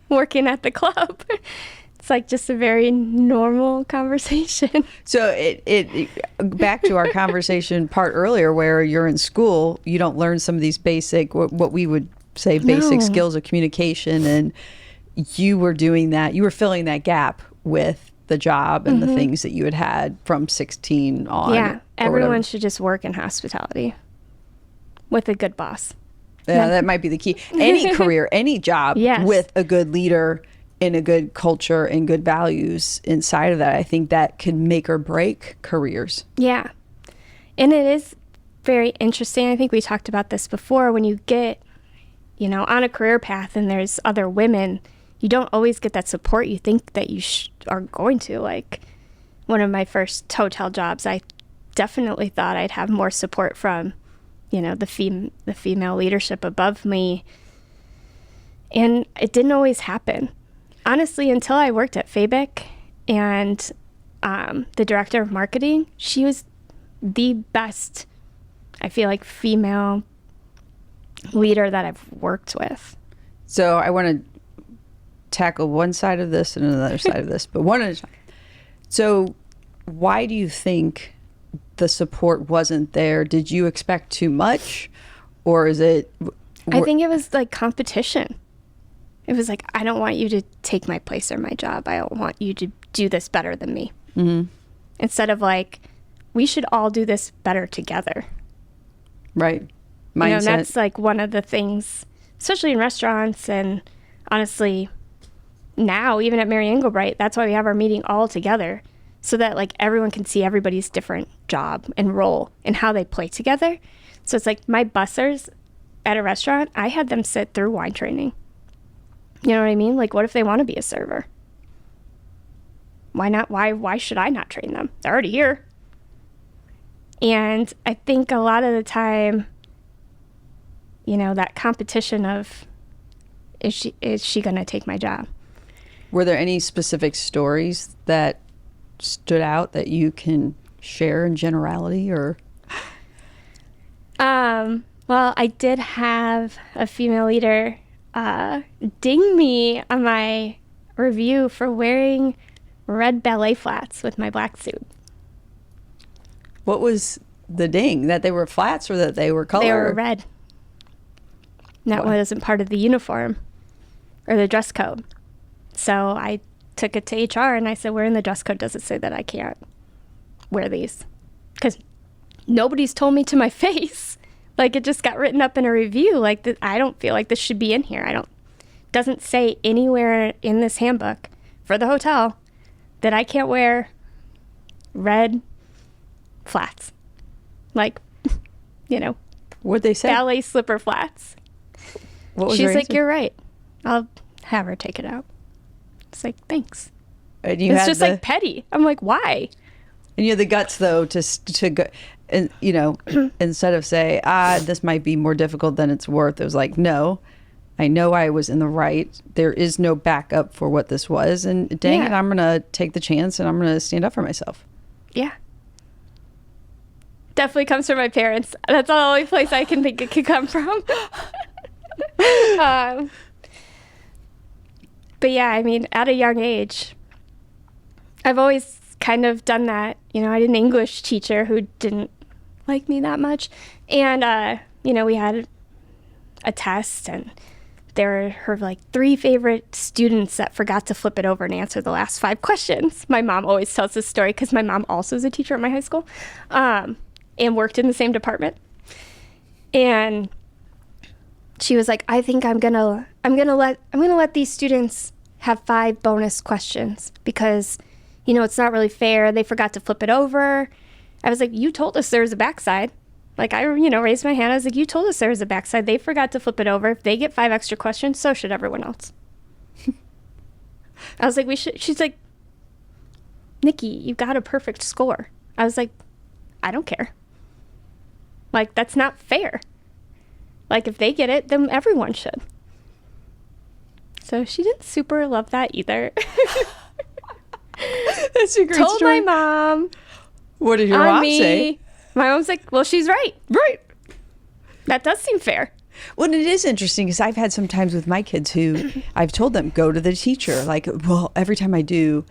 C: working at the club. It's like just a very normal conversation.
B: So it back to our conversation part earlier where you're in school, you don't learn some of these basic, what we would say basic skills of communication, and you were doing that. You were filling that gap with the job and the things that you had from 16 on.
C: Yeah, everyone should just work in hospitality with a good boss.
B: Yeah, that might be the key. Any career, any job with a good leader and a good culture and good values inside of that, I think that can make or break careers.
C: Yeah. And it is very interesting. I think we talked about this before. When you get, on a career path and there's other women, you don't always get that support you think that you are going to. Like one of my first hotel jobs, I definitely thought I'd have more support from, the female leadership above me. And it didn't always happen. Honestly, until I worked at Fabic and the director of marketing, she was the best, I feel like, female leader that I've worked with.
B: So I want to tackle one side of this and another side of this, but one at a time. So why do you think the support wasn't there? Did you expect too much, or is it?
C: I think it was like competition. It was like, I don't want you to take my place or my job. I want you to do this better than me. Mm-hmm. Instead of like, we should all do this better together.
B: Right. Mindset.
C: That's like one of the things, especially in restaurants, and honestly, now even at Mary Engelbreit, that's why we have our meeting all together, so that like everyone can see everybody's different job and role and how they play together. So it's like my bussers at a restaurant, I had them sit through wine training. You know what I mean? Like, what if they want to be a server? Why not? Why should I not train them? They're already here. And I think a lot of the time, that competition of, is she going to take my job?
B: Were there any specific stories that stood out that you can share in generality, or?
C: Well, I did have a female leader ding me on my review for wearing red ballet flats with my black suit.
B: What was the ding, that they were flats or that they were color?
C: They were red. That wasn't part of the uniform or the dress code. So I took it to HR and I said, where in the dress code does it say that I can't wear these? Because nobody's told me to my face. Like, it just got written up in a review. Like, I don't feel like this should be in here. Doesn't say anywhere in this handbook for the hotel that I can't wear red flats. Like,
B: What'd they say?
C: ballet slipper flats.
B: What was
C: She's
B: her
C: like,
B: answer?
C: you're right. I'll have her take it out. It's like, thanks.
B: And you
C: It's
B: had
C: just like petty. I'm like, why?
B: And you had the guts, though, to go, and instead of say, this might be more difficult than it's worth, it was like, no, I know I was in the right. There is no backup for what this was. And dang it, I'm going to take the chance and I'm going to stand up for myself.
C: Yeah. Definitely comes from my parents. That's the only place I can think it could come from. But yeah, I mean, at a young age, I've always kind of done that. I had an English teacher who didn't like me that much. And, we had a test and there were her like 3 favorite students that forgot to flip it over and answer the last 5 questions. My mom always tells this story because my mom also is a teacher at my high school and worked in the same department. And she was like, I think I'm gonna let these students have 5 bonus questions because, it's not really fair. They forgot to flip it over. I was like, you told us there was a backside. Like, I, raised my hand. I was like, you told us there was a backside. They forgot to flip it over. If they get 5 extra questions, so should everyone else. I was like, she's like, Nicki, you got a perfect score. I was like, I don't care. Like, that's not fair. Like, if they get it, then everyone should. So she didn't super love that either.
B: That's a great
C: Told
B: story.
C: my mom.
B: What did your mom say?
C: My mom's like, well, she's right.
B: Right.
C: That does seem fair.
B: Well, it is interesting because I've had some times with my kids who I've told them, go to the teacher. Like, well, every time I do,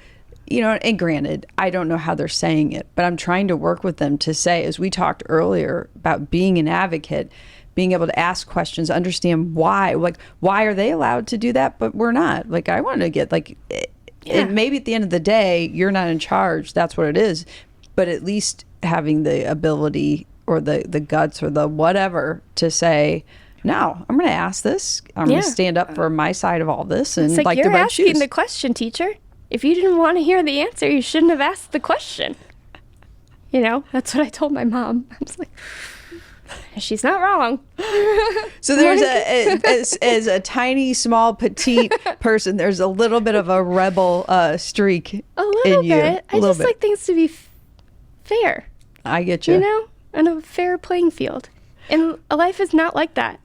B: and granted, I don't know how they're saying it, but I'm trying to work with them to say, as we talked earlier about being an advocate, being able to ask questions, understand why. Like, why are they allowed to do that, but we're not? Like, I want to get and maybe at the end of the day, you're not in charge. That's what it is. But at least having the ability or the guts or the whatever to say, no, I'm going to ask this. I'm going to stand up for my side of all this. And
C: it's like
B: the
C: you're
B: red
C: asking
B: shoes.
C: the question, teacher. If you didn't want to hear the answer, you shouldn't have asked the question. That's what I told my mom. I was like, she's not wrong.
B: So there's as a tiny, small, petite person, there's a little bit of a rebel streak
C: A little
B: in you.
C: bit. I just like things to be fair.
B: I get you.
C: And a fair playing field. And life is not like that.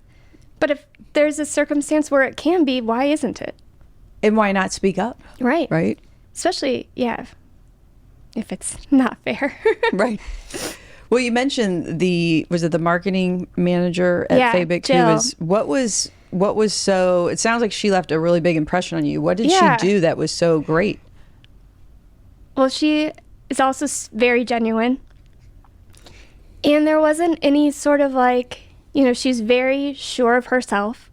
C: But if there's a circumstance where it can be, why isn't it?
B: And why not speak up?
C: Right.
B: Right.
C: Especially, if it's not fair.
B: Right. Well, you mentioned was it the marketing manager at Fabic?
C: Jill.
B: What was so, it sounds like she left a really big impression on you. What did she do that was so great?
C: Well, she is also very genuine. And there wasn't any sort of she's very sure of herself,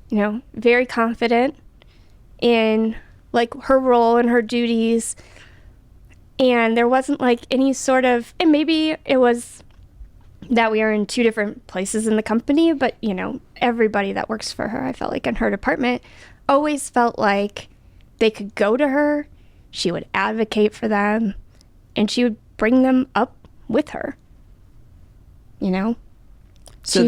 C: very confident in her role and her duties. And there wasn't any sort of, and maybe it was that we are in 2 different places in the company, but everybody that works for her, I felt like in her department, always felt like they could go to her, she would advocate for them, and she would bring them up with her.
B: So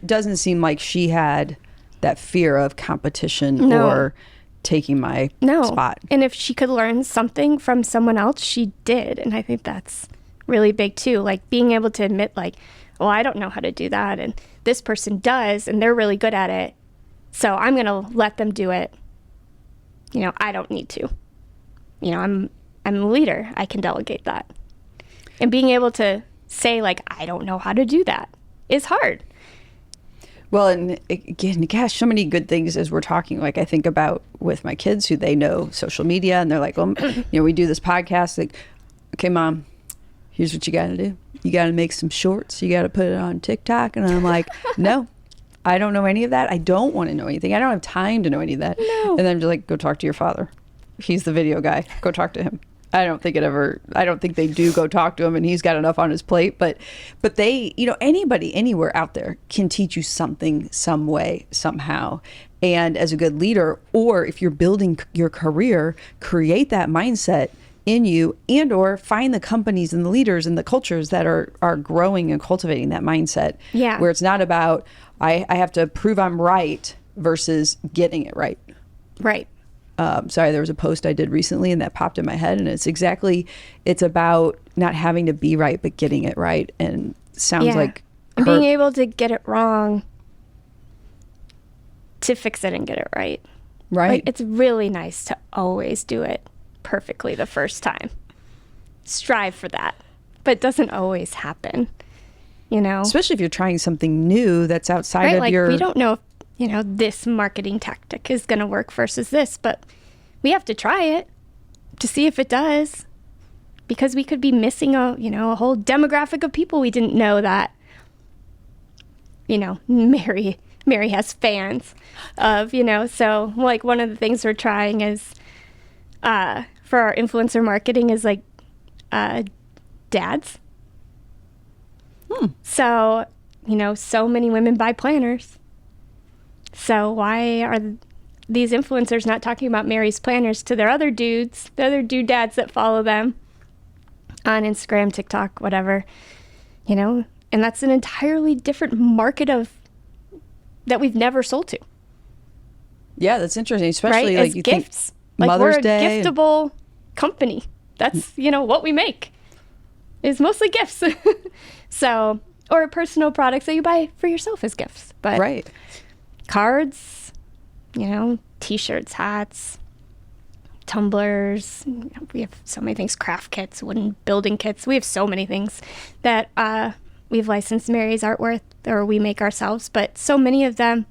B: doesn't seem like she had that fear of competition or taking my spot.
C: And if she could learn something from someone else, she did. And I think that's really big too. Like being able to admit well, I don't know how to do that. And this person does, and they're really good at it. So I'm going to let them do it. I don't need to. I'm a leader. I can delegate that. And being able to say I don't know how to do that is hard.
B: Well, and again, gosh, so many good things as we're talking. I think about with my kids who they know social media, and they're like, well, we do this podcast. Like, okay, Mom, here's what you got to do. you got to make some shorts. You got to put it on TikTok. And I'm like, no, I don't know any of that. I don't want to know anything. I don't have time to know any of that.
C: No.
B: And then I'm just like, go talk to your father. He's the video guy. Go talk to him. I don't think they do go talk to him, and he's got enough on his plate, but they, anybody anywhere out there can teach you something, some way, somehow. And as a good leader, or if you're building your career, create that mindset in you, and or find the companies and the leaders and the cultures that are growing and cultivating that mindset.
C: Yeah.
B: Where it's not about, I have to prove I'm right versus getting it right.
C: Right.
B: Sorry, there was a post I did recently and that popped in my head, and it's about not having to be right, but getting it right. And sounds like
C: being able to get it wrong to fix it and get it right.
B: Right.
C: Like, it's really nice to always do it perfectly the first time. Strive for that, but it doesn't always happen,
B: Especially if you're trying something new that's outside of your...
C: we don't know if this marketing tactic is going to work versus this, but we have to try it to see if it does, because we could be missing a whole demographic of people we didn't know that, Mary has fans of, so like one of the things we're trying is, for our influencer marketing is like, dads. So, so many women buy planners. So why are these influencers not talking about Mary's planners to their other dudes, the other dude dads that follow them on Instagram, TikTok, whatever, And that's an entirely different market that we've never sold to.
B: Yeah, that's interesting, especially
C: right?
B: like
C: As
B: you
C: gifts.
B: think Mother's
C: we're
B: Day.
C: A giftable company. That's, what we make is mostly gifts. So, or personal products that you buy for yourself as gifts. But
B: right.
C: Cards, T-shirts, hats, tumblers. We have so many things, craft kits, wooden building kits. We have so many things that we've licensed Mary's artwork, or we make ourselves. But so many of them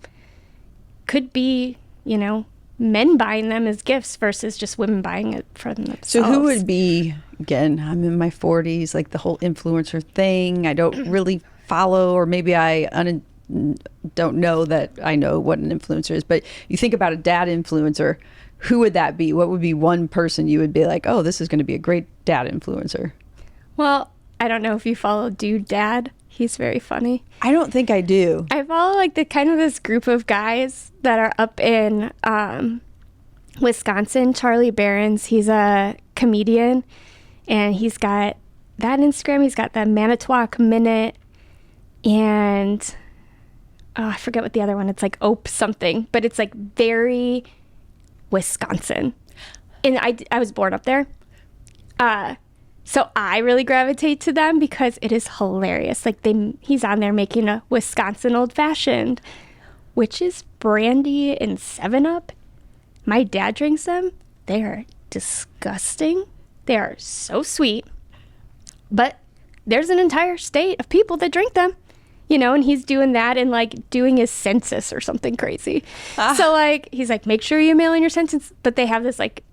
C: could be, men buying them as gifts versus just women buying it for themselves.
B: So who would be, again, I'm in my 40s, like the whole influencer thing. I don't really follow, or maybe I don't know that I know what an influencer is, but you think about a dad influencer, who would that be? What would be one person you would be like, oh, this is going to be a great dad influencer?
C: Well, I don't know if you follow Dude Dad. He's very funny.
B: I don't think I do.
C: I follow like this group of guys that are up in Wisconsin. Charlie Barron's, he's a comedian, and he's got that Instagram. He's got the Manitowoc Minute, and I forget what the other one. It's like Ope something, but it's like very Wisconsin. And I was born up there. So I really gravitate to them because it is hilarious. Like he's on there making a Wisconsin old fashioned, which is brandy and 7-Up. My dad drinks them. They are disgusting. They are so sweet. But there's an entire state of people that drink them. And he's doing that and like doing his census or something crazy. So like, he's like, make sure you mail in your census. But they have this like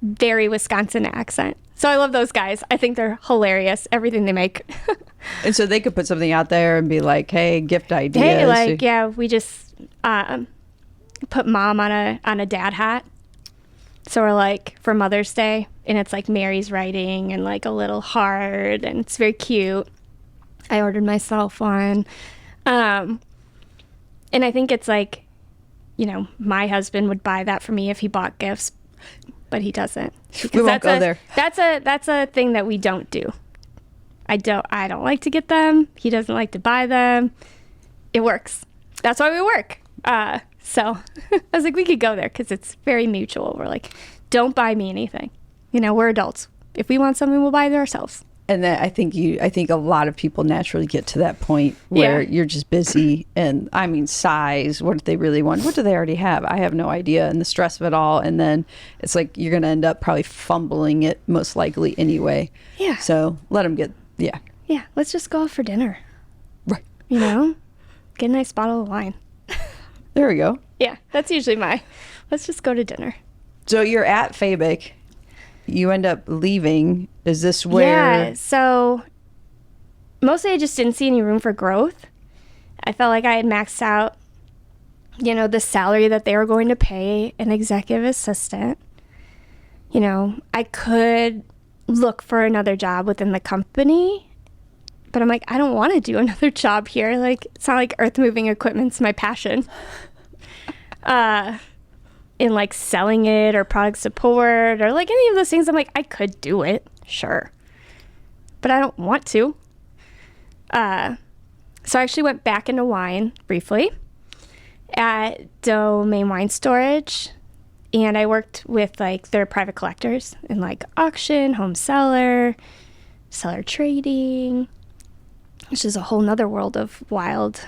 C: very Wisconsin accent. So I love those guys. I think they're hilarious, everything they make.
B: And so they could put something out there and be like, hey, gift ideas.
C: Hey, like, yeah, we just put mom on a dad hat. So we're like, for Mother's Day, and it's like Mary's writing and like a little heart, and it's very cute. I ordered myself one. And I think it's like, my husband would buy that for me if he bought gifts, but he doesn't.
B: We won't go there.
C: That's a thing that we don't do. I don't like to get them. He doesn't like to buy them. It works. That's why we work. So I was like, we could go there because it's very mutual. We're like, don't buy me anything. We're adults. If we want something, we'll buy it ourselves.
B: And then I think a lot of people naturally get to that point where you're just busy, and I mean, size, what do they really want? What do they already have? I have no idea. And the stress of it all. And then it's like, you're going to end up probably fumbling it most likely anyway. Yeah. So let them get, Yeah, let's just go out for dinner. Right.
C: Get a nice bottle of wine.
B: There we go.
C: Yeah, that's usually let's just go to dinner.
B: So you're at Fabic. You end up leaving. Is this where?
C: Yeah, so mostly I just didn't see any room for growth. I felt like I had maxed out, the salary that they were going to pay an executive assistant. I could look for another job within the company, but I'm like, I don't want to do another job here. Like, it's not like earth moving equipment's my passion. In like selling it or product support or like any of those things, I'm like, I could do it, sure, but I don't want to. So I actually went back into wine briefly at Domain Wine Storage, and I worked with like their private collectors in like auction, home seller trading, which is a whole nother world of wild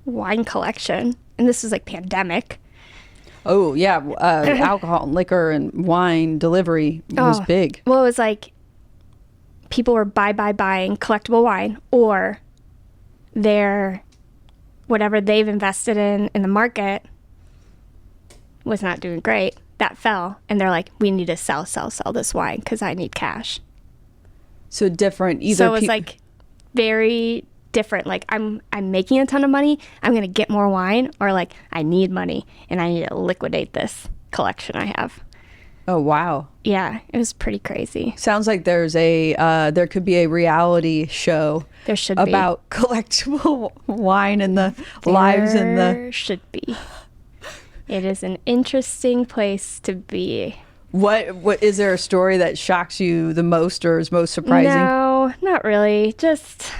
C: wine collection. And this was like pandemic.
B: Oh, yeah. Alcohol, liquor, and wine delivery was big.
C: Well, it was like people were buying collectible wine, or whatever they've invested in the market was not doing great. That fell. And they're like, we need to sell this wine because I need cash.
B: So different.
C: So it was like very different. Like, I'm making a ton of money, I'm gonna get more wine, or like I need money and I need to liquidate this collection I have.
B: Oh, wow.
C: Yeah, it was pretty crazy.
B: Sounds like there could be a reality show.
C: There should be.
B: About collectible wine and the lives and the...
C: There should be. It is an interesting place to be.
B: What is there a story that shocks you the most or is most surprising?
C: No, not really. Just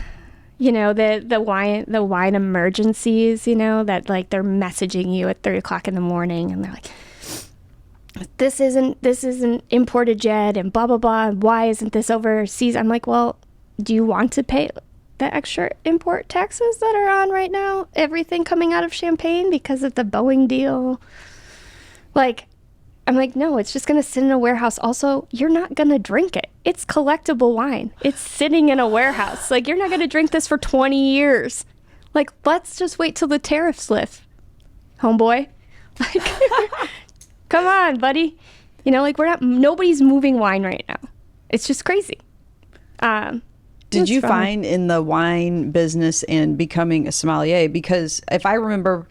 C: the wine emergencies, that like they're messaging you at 3:00 in the morning and they're like, this isn't imported yet and blah blah blah, and why isn't this overseas? I'm like, well, do you want to pay the extra import taxes that are on right now, everything coming out of Champagne because of the Boeing deal? Like, I'm like, no, it's just gonna sit in a warehouse. Also, you're not gonna drink it. It's collectible wine. It's sitting in a warehouse. Like, you're not gonna drink this for 20 years. Like, let's just wait till the tariffs lift, homeboy. Like, come on, buddy. Like, nobody's moving wine right now. It's just crazy.
B: Did you find in the wine business and becoming a sommelier, because if I remember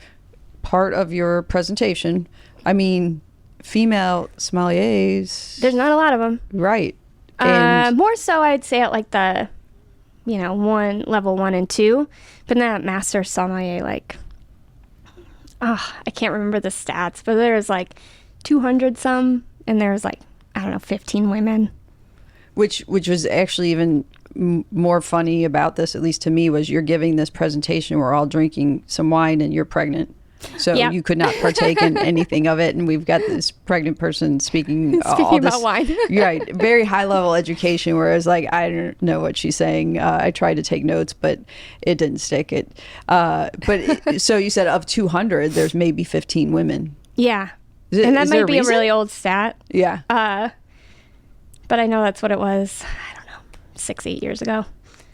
B: part of your presentation, I mean, female sommeliers,
C: there's not a lot of them,
B: right?
C: And more so I'd say at like the level 1 and 2, but not master sommelier. Like, I can't remember the stats, but there was like 200 some, and there was like, I don't know, 15 women,
B: which was actually even more funny about this, at least to me, was you're giving this presentation, we're all drinking some wine and you're pregnant. So
C: yep.
B: You could not partake in anything of it, and we've got this pregnant person speaking all
C: about
B: this,
C: wine.
B: Right, very high level education. Whereas, like, I don't know what she's saying. I tried to take notes, but it didn't stick. So you said of 200, there's maybe 15 women.
C: Yeah, and that might be a really old stat.
B: Yeah.
C: But I know that's what it was. I don't know, 6-8 years ago.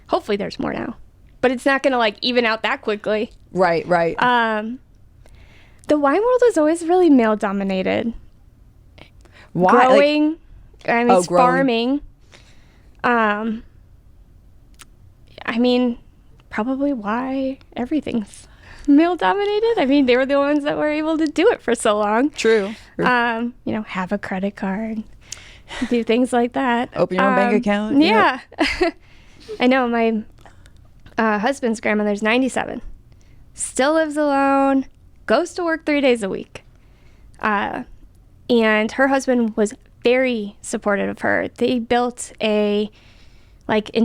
C: Hopefully, there's more now, but it's not gonna like even out that quickly.
B: Right.
C: The wine world is always really male dominated.
B: Why?
C: Growing, farming. I mean, probably why everything's male dominated. I mean, they were the ones that were able to do it for so long.
B: True.
C: Have a credit card, do things like that.
B: Open your own bank account.
C: Yeah. I know my husband's grandmother's 97, still lives alone, goes to work 3 days a week. And her husband was very supportive of her. They built in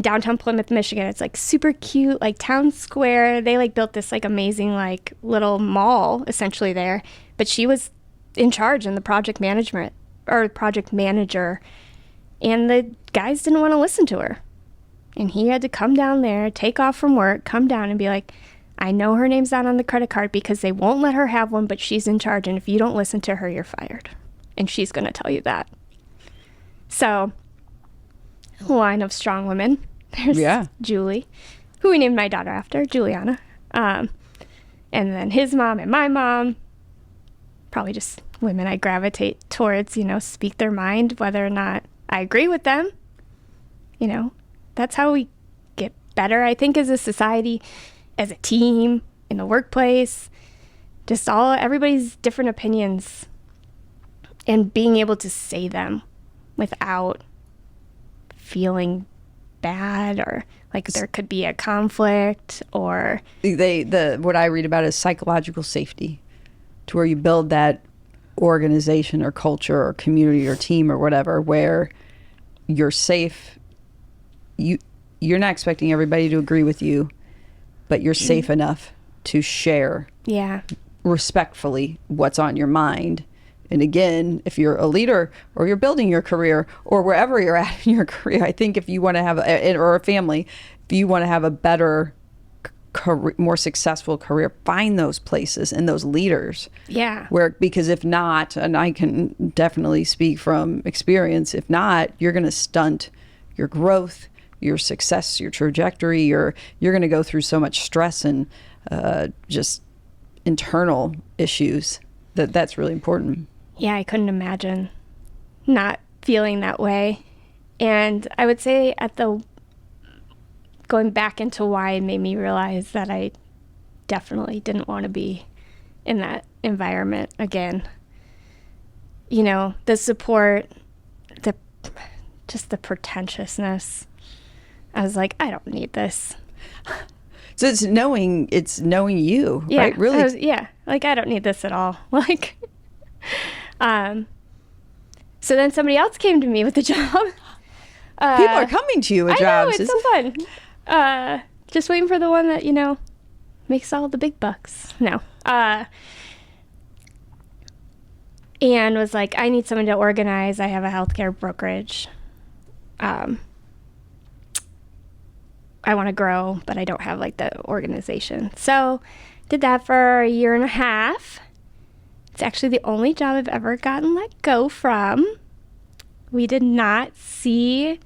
C: downtown Plymouth, Michigan. It's like super cute, like town square. They like built this like amazing like little mall essentially there. But she was in charge and the project manager. And the guys didn't want to listen to her. And he had to come down there, take off from work, come down and be like, I know her name's not on the credit card because they won't let her have one, but she's in charge. And if you don't listen to her, you're fired. And she's going to tell you that. So, a line of strong women. There's Julie, who we named my daughter after, Juliana. And then his mom and my mom. Probably just women I gravitate towards, speak their mind, whether or not I agree with them. That's how we get better, I think, as a society, as a team, in the workplace, just everybody's different opinions, and being able to say them without feeling bad or like there could be a conflict. Or
B: what I read about is psychological safety, to where you build that organization or culture or community or team or whatever where you're safe. You're not expecting everybody to agree with you, but you're safe enough to share respectfully what's on your mind. And again, if you're a leader or you're building your career or wherever you're at in your career, I think if you want to have or a family, if you want to have a better career, more successful career, find those places and those leaders.
C: Yeah.
B: Because if not, and I can definitely speak from experience, if not, you're going to stunt your growth, your success, your trajectory. You're going to go through so much stress and just internal issues that's really important.
C: Yeah, I couldn't imagine not feeling that way. And I would say going back into why it made me realize that I definitely didn't want to be in that environment again. You know, the support, just the pretentiousness. I was like, I don't need this.
B: So it's knowing you, right? Really?
C: Like I don't need this at all. Like, so then somebody else came to me with a job.
B: People are coming to you with jobs.
C: I know, it's so fun. Just waiting for the one that, makes all the big bucks. No. And was like, I need someone to organize. I have a healthcare brokerage. I want to grow, but I don't have like the organization. So did that for a year and a half. It's actually the only job I've ever gotten let go from. We did not see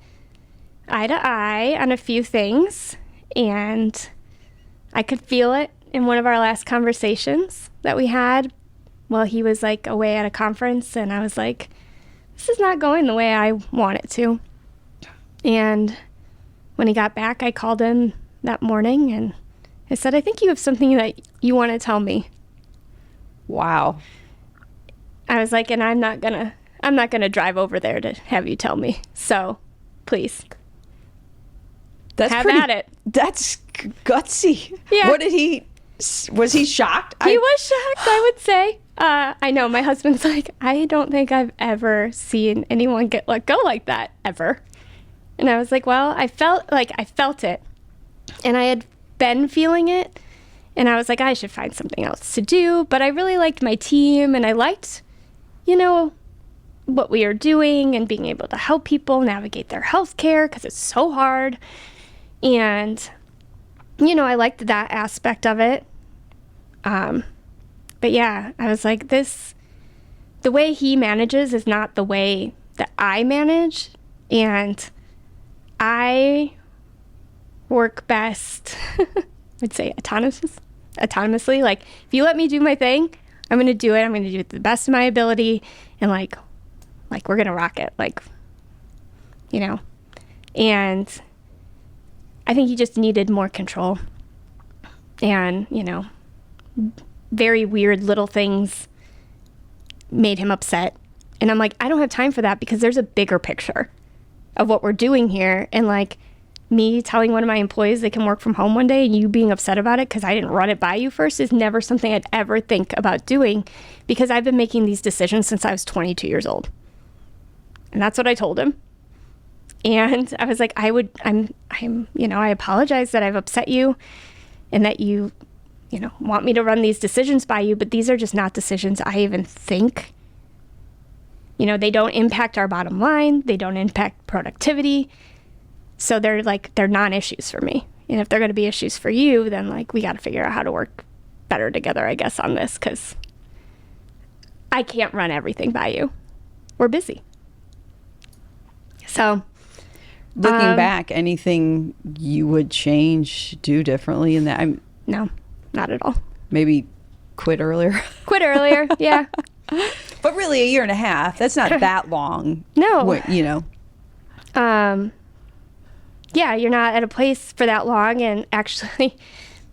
C: eye to eye on a few things, and I could feel it in one of our last conversations that we had while he was like away at a conference, and I was like, this is not going the way I want it to. And when he got back, I called him that morning and I said, I think you have something that you want to tell me.
B: Wow.
C: I was like, and I'm not gonna drive over there to have you tell me. So please. Have at it.
B: That's gutsy.
C: Yeah.
B: Was he shocked?
C: He was shocked, I would say. I know, my husband's like, I don't think I've ever seen anyone get let go like that, ever. And I was like, well, I felt it. And I had been feeling it. And I was like, I should find something else to do. But I really liked my team, and I liked, what we are doing and being able to help people navigate their health care because it's so hard. And, I liked that aspect of it. But yeah, I was like, the way he manages is not the way that I manage. And I work best, I'd say autonomously. Like, if you let me do my thing, I'm going to do it. I'm going to do it to the best of my ability. And like we're going to rock it. And I think he just needed more control. And, very weird little things made him upset. And I'm like, I don't have time for that because there's a bigger picture of what we're doing here. And like me telling one of my employees they can work from home one day and you being upset about it because I didn't run it by you first is never something I'd ever think about doing, because I've been making these decisions since I was 22 years old. And that's what I told him. And I was like, I apologize that I've upset you and that you want me to run these decisions by you, but these are just not decisions I even think. They don't impact our bottom line. They don't impact productivity. So they're non-issues for me. And if they're going to be issues for you, then we got to figure out how to work better together, I guess, on this, because I can't run everything by you. We're busy. So
B: looking back, anything you would do differently in that?
C: No, not at all.
B: Maybe quit earlier.
C: Yeah.
B: But really, a year and a half, that's not that long.
C: No.
B: The
C: yeah, you're not at a place for that long. And actually,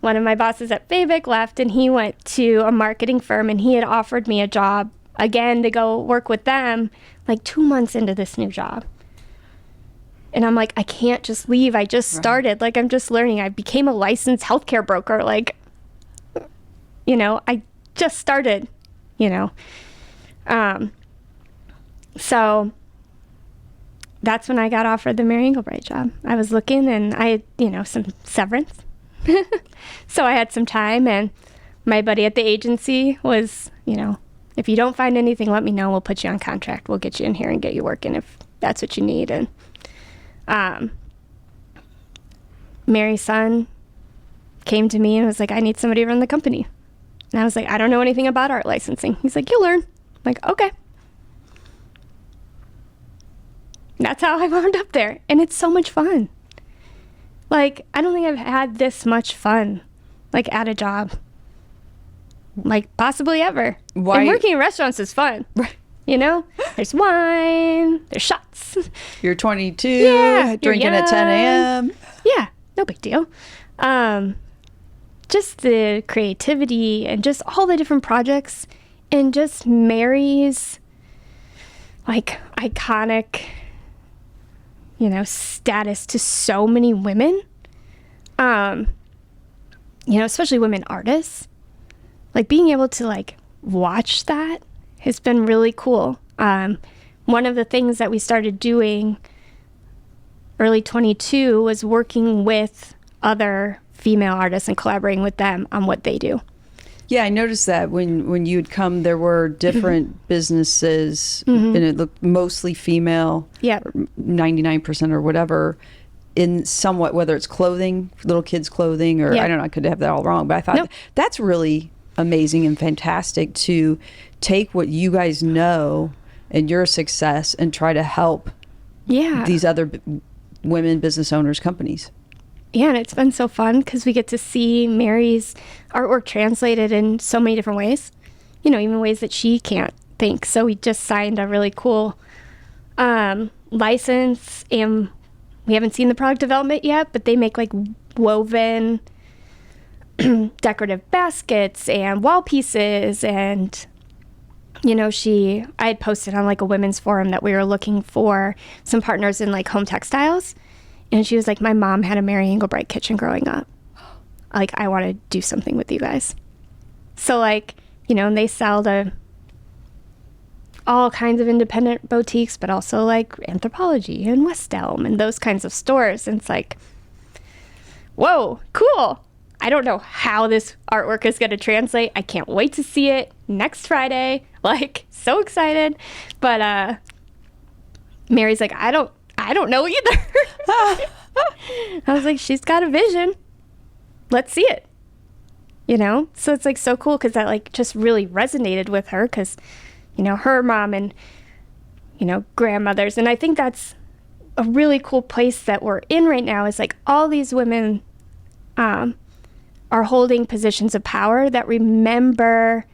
C: one of my bosses at Fabic left, and he went to a marketing firm, and he had offered me a job again to go work with them like 2 months into this new job. And I'm like, I can't just leave. I just started. Like, I'm just learning. I became a licensed healthcare broker. Like, you know, I just started, you know. So that's when I got offered the Mary Engelbreit job. I was looking, and I had, you know, some severance. So I had some time, and my buddy at the agency was, you know, if you don't find anything, let me know. We'll put you on contract. We'll get you in here and get you working if that's what you need. And Mary's son came to me and was like, I need somebody to run the company. And I was like, I don't know anything about art licensing. He's like, you'll learn. I'm like, okay. And that's how I wound up there. And it's so much fun. Like, I don't think I've had this much fun, like, at a job, like, possibly ever.
B: Why?
C: And working in restaurants is fun.
B: Right.
C: You know, there's wine, there's shots.
B: You're 22,
C: Yeah,
B: drinking
C: you're
B: at 10
C: young.
B: a.m.
C: Yeah, no big deal. Just the creativity and just all the different projects, and just Mary's, like, iconic, you know, status to so many women. You know, especially women artists. Like, being able to, like, watch that has been really cool. One of the things that we started doing early 22 was working with other female artists and collaborating with them on what they do.
B: Yeah, I noticed that when you'd come, there were different businesses, and it looked mostly female,
C: Yeah.
B: 99% or whatever, in somewhat, whether it's clothing, little kids' clothing, or
C: Yeah.
B: I don't know, I could have that all wrong, but I thought
C: Nope.
B: that's really amazing and fantastic to take what you guys know and your success and try to help
C: Yeah.
B: these other women business owners, companies.
C: Yeah, and it's been so fun because we get to see Mary's artwork translated in so many different ways, you know, even ways that she can't think. So we just signed a really cool license, and we haven't seen the product development yet, but they make like woven decorative baskets and wall pieces. And, you know, I had posted on like a women's forum that we were looking for some partners in like home textiles. And she was like, my mom had a Mary Engelbreit kitchen growing up. Like, I want to do something with you guys. So, like, you know, and they sell to all kinds of independent boutiques, but also like Anthropology and West Elm and those kinds of stores. And it's like, whoa, cool. I don't know how this artwork is going to translate. I can't wait to see it next Friday. Like, so excited. But Mary's like, I don't know either. I was like, she's got a vision. Let's see it. You know? So it's like so cool because that like just really resonated with her because, you know, her mom and, you know, grandmothers. And I think that's a really cool place that we're in right now is like all these women are holding positions of power that remember,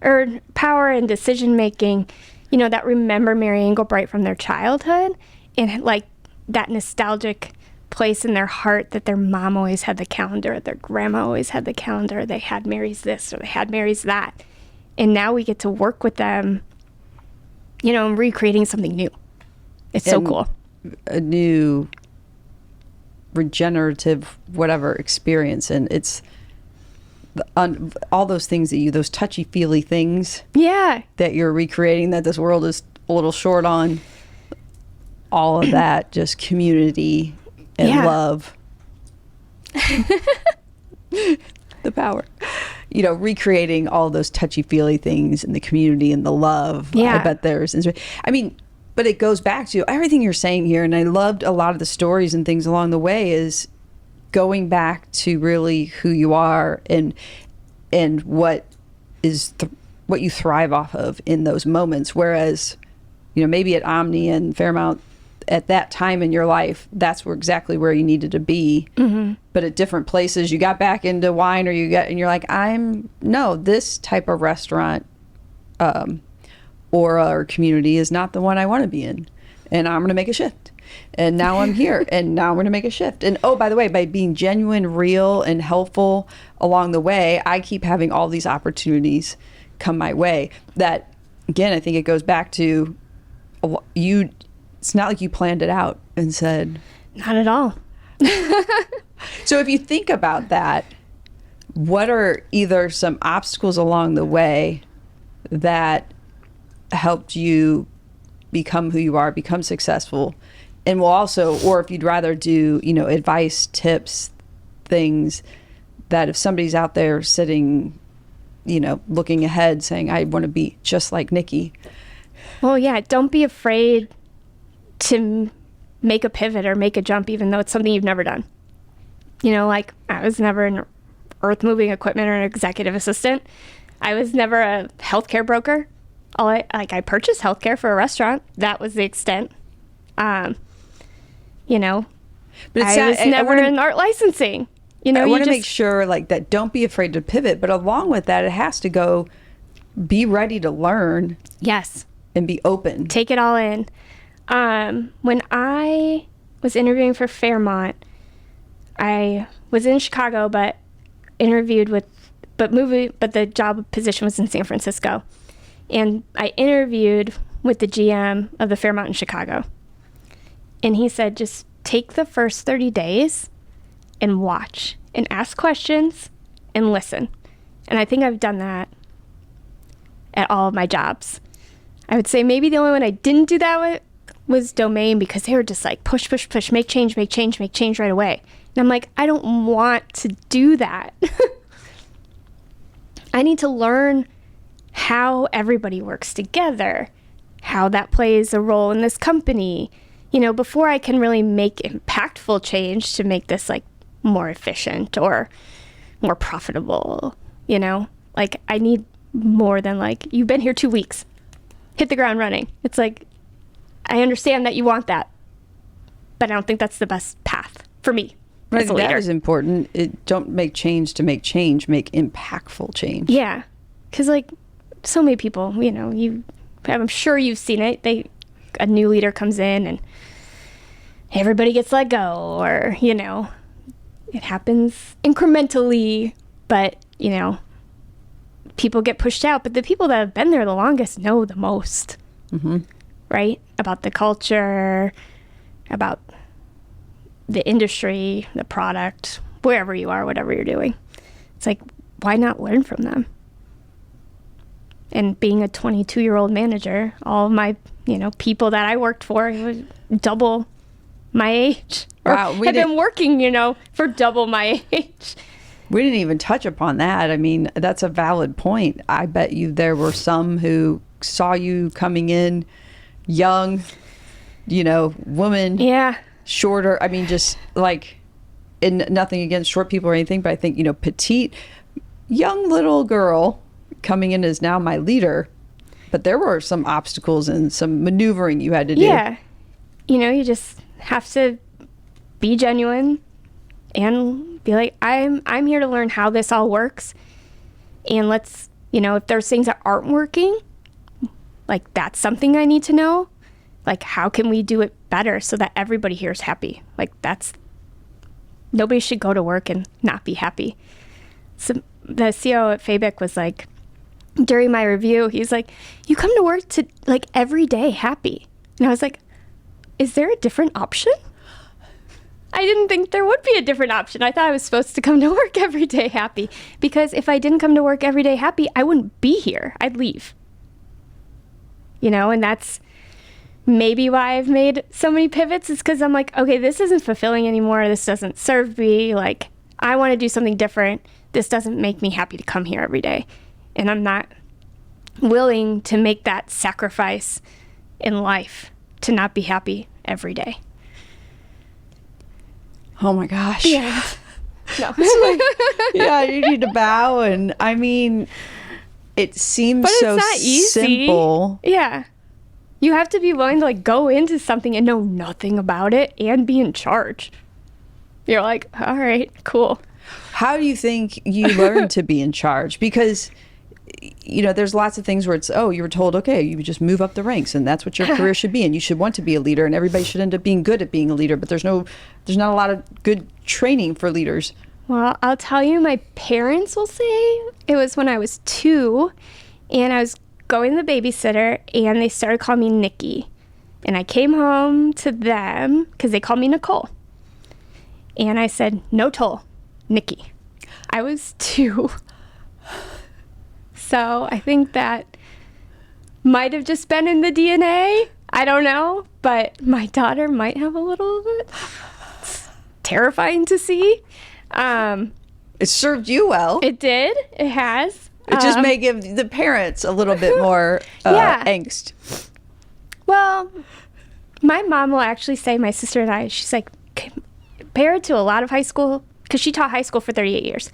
C: or power and decision making, you know, that remember Mary Engelbreit from their childhood and like that nostalgic place in their heart that their mom always had the calendar, their grandma always had the calendar, they had Mary's this or they had Mary's that. And now we get to work with them, you know, and recreating something new. It's so cool.
B: A new regenerative whatever experience, and it's all those things that those touchy-feely things that you're recreating that this world is a little short on. All of that, just community and love. The power. You know, recreating all those touchy-feely things in the community and the love.
C: Yeah.
B: I bet there's... I mean, but it goes back to everything you're saying here, and I loved a lot of the stories and things along the way is going back to really who you are and what is what you thrive off of in those moments. Whereas, you know, maybe at Omni and Fairmount at that time in your life, that's exactly where you needed to be. Mm-hmm. But at different places, you got back into wine, and you're like, this type of restaurant aura or community is not the one I want to be in, and I'm going to make a shift. And now I'm here, and now I'm going to make a shift. And oh, by the way, by being genuine, real, and helpful along the way, I keep having all these opportunities come my way. That, again, I think it goes back to you. It's not like you planned it out and said,
C: not at all.
B: So if you think about that, what are either some obstacles along the way that helped you become who you are, become successful? And will also, or if you'd rather do, advice, tips, things that if somebody's out there sitting, looking ahead saying, I want to be just like Nicki.
C: Well, yeah, don't be afraid to make a pivot or make a jump, even though it's something you've never done. Like I was never an earth moving equipment or an executive assistant. I was never a healthcare broker. I purchased healthcare for a restaurant. That was the extent. But I was never in art licensing.
B: I want to make sure that don't be afraid to pivot, but along with that, it has to go be ready to learn.
C: Yes.
B: And be open.
C: Take it all in. When I was interviewing for Fairmont, I was in Chicago, but the job position was in San Francisco. And I interviewed with the GM of the Fairmont in Chicago. And he said, just take the first 30 days and watch and ask questions and listen. And I think I've done that at all of my jobs. I would say maybe the only one I didn't do that with was Domain, because they were just like, push, make change right away. And I'm like, I don't want to do that. I need to learn how everybody works together, how that plays a role in this company, before I can really make impactful change to make this more efficient or more profitable, I need more than you've been here 2 weeks, hit the ground running. It's I understand that you want that, but I don't think that's the best path for me.
B: Right,
C: as a leader.
B: That is important. Don't make change to make change, make impactful change.
C: Yeah, because so many people, I'm sure you've seen it. A new leader comes in and everybody gets let go, or it happens incrementally, but people get pushed out. But the people that have been there the longest know the most. Mm-hmm. Right? About the culture, about the industry, the product, wherever you are, whatever you're doing. It's why not learn from them? And being a 22-year-old manager, all of my, people that I worked for was double my age.
B: Wow.
C: I've been working, for double my age.
B: We didn't even touch upon that. I mean, that's a valid point. I bet you there were some who saw you coming in young, woman, shorter. I mean, just and nothing against short people or anything, but I think, petite, young little girl coming in as now my leader. But there were some obstacles and some maneuvering you had to do.
C: Yeah. You just have to be genuine and be I'm here to learn how this all works. And let's, if there's things that aren't working, that's something I need to know. How can we do it better so that everybody here is happy? Nobody should go to work and not be happy. So the CEO at Fabic was during my review, he's you come to work to every day happy. And I was is there a different option? I didn't think there would be a different option. I thought I was supposed to come to work every day happy, because if I didn't come to work every day happy, I wouldn't be here. I'd leave. And that's maybe why I've made so many pivots, is because I'm okay, this isn't fulfilling anymore. This doesn't serve me. I want to do something different. This doesn't make me happy to come here every day. And I'm not willing to make that sacrifice in life to not be happy every day.
B: Oh my gosh.
C: Yeah. No.
B: Yeah, you need to bow. And I mean, it seems
C: but
B: so
C: it's not easy.
B: simple.
C: Yeah. You have to be willing to go into something and know nothing about it and be in charge. You're all right, cool.
B: How do you think you learned to be in charge? Because there's lots of things where it's, oh, you were told, okay, you just move up the ranks and that's what your career should be. And you should want to be a leader and everybody should end up being good at being a leader. But there's not a lot of good training for leaders.
C: Well, I'll tell you, my parents will say it was when I was 2 and I was going to the babysitter and they started calling me Nicki. And I came home to them because they called me Nicole. And I said, no toll, Nicki. I was 2. So I think that might have just been in the DNA. I don't know. But my daughter might have a little bit. It's terrifying to see.
B: It served you well.
C: It did. It has.
B: It just may give the parents a little bit more angst.
C: Well, my mom will actually say, my sister and I, she's like, compared to a lot of high school, because she taught high school for 38 years.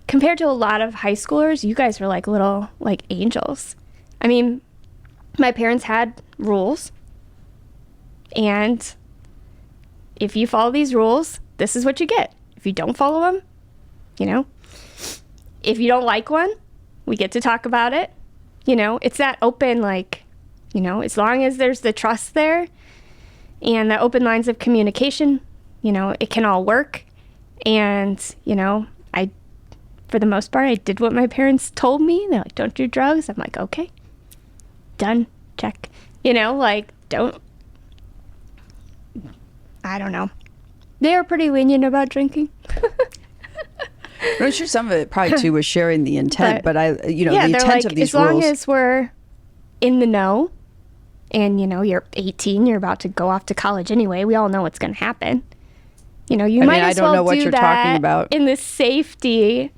C: Compared to a lot of high schoolers, you guys were like little like angels. I mean, my parents had rules. And if you follow these rules, this is what you get. If you don't follow them, if you don't like one, we get to talk about it. It's that open, like, as long as there's the trust there and the open lines of communication, it can all work. And, for the most part, I did what my parents told me. They're like, don't do drugs. I'm like, okay, done, check. Don't, I don't know. They are pretty lenient about drinking.
B: I'm sure some of it probably too was sharing the intent, but the intent
C: like,
B: of these
C: as long
B: rules.
C: as we're in the know and, you're 18, you're about to go off to college anyway, we all know what's going to happen. You might as well do that in the safety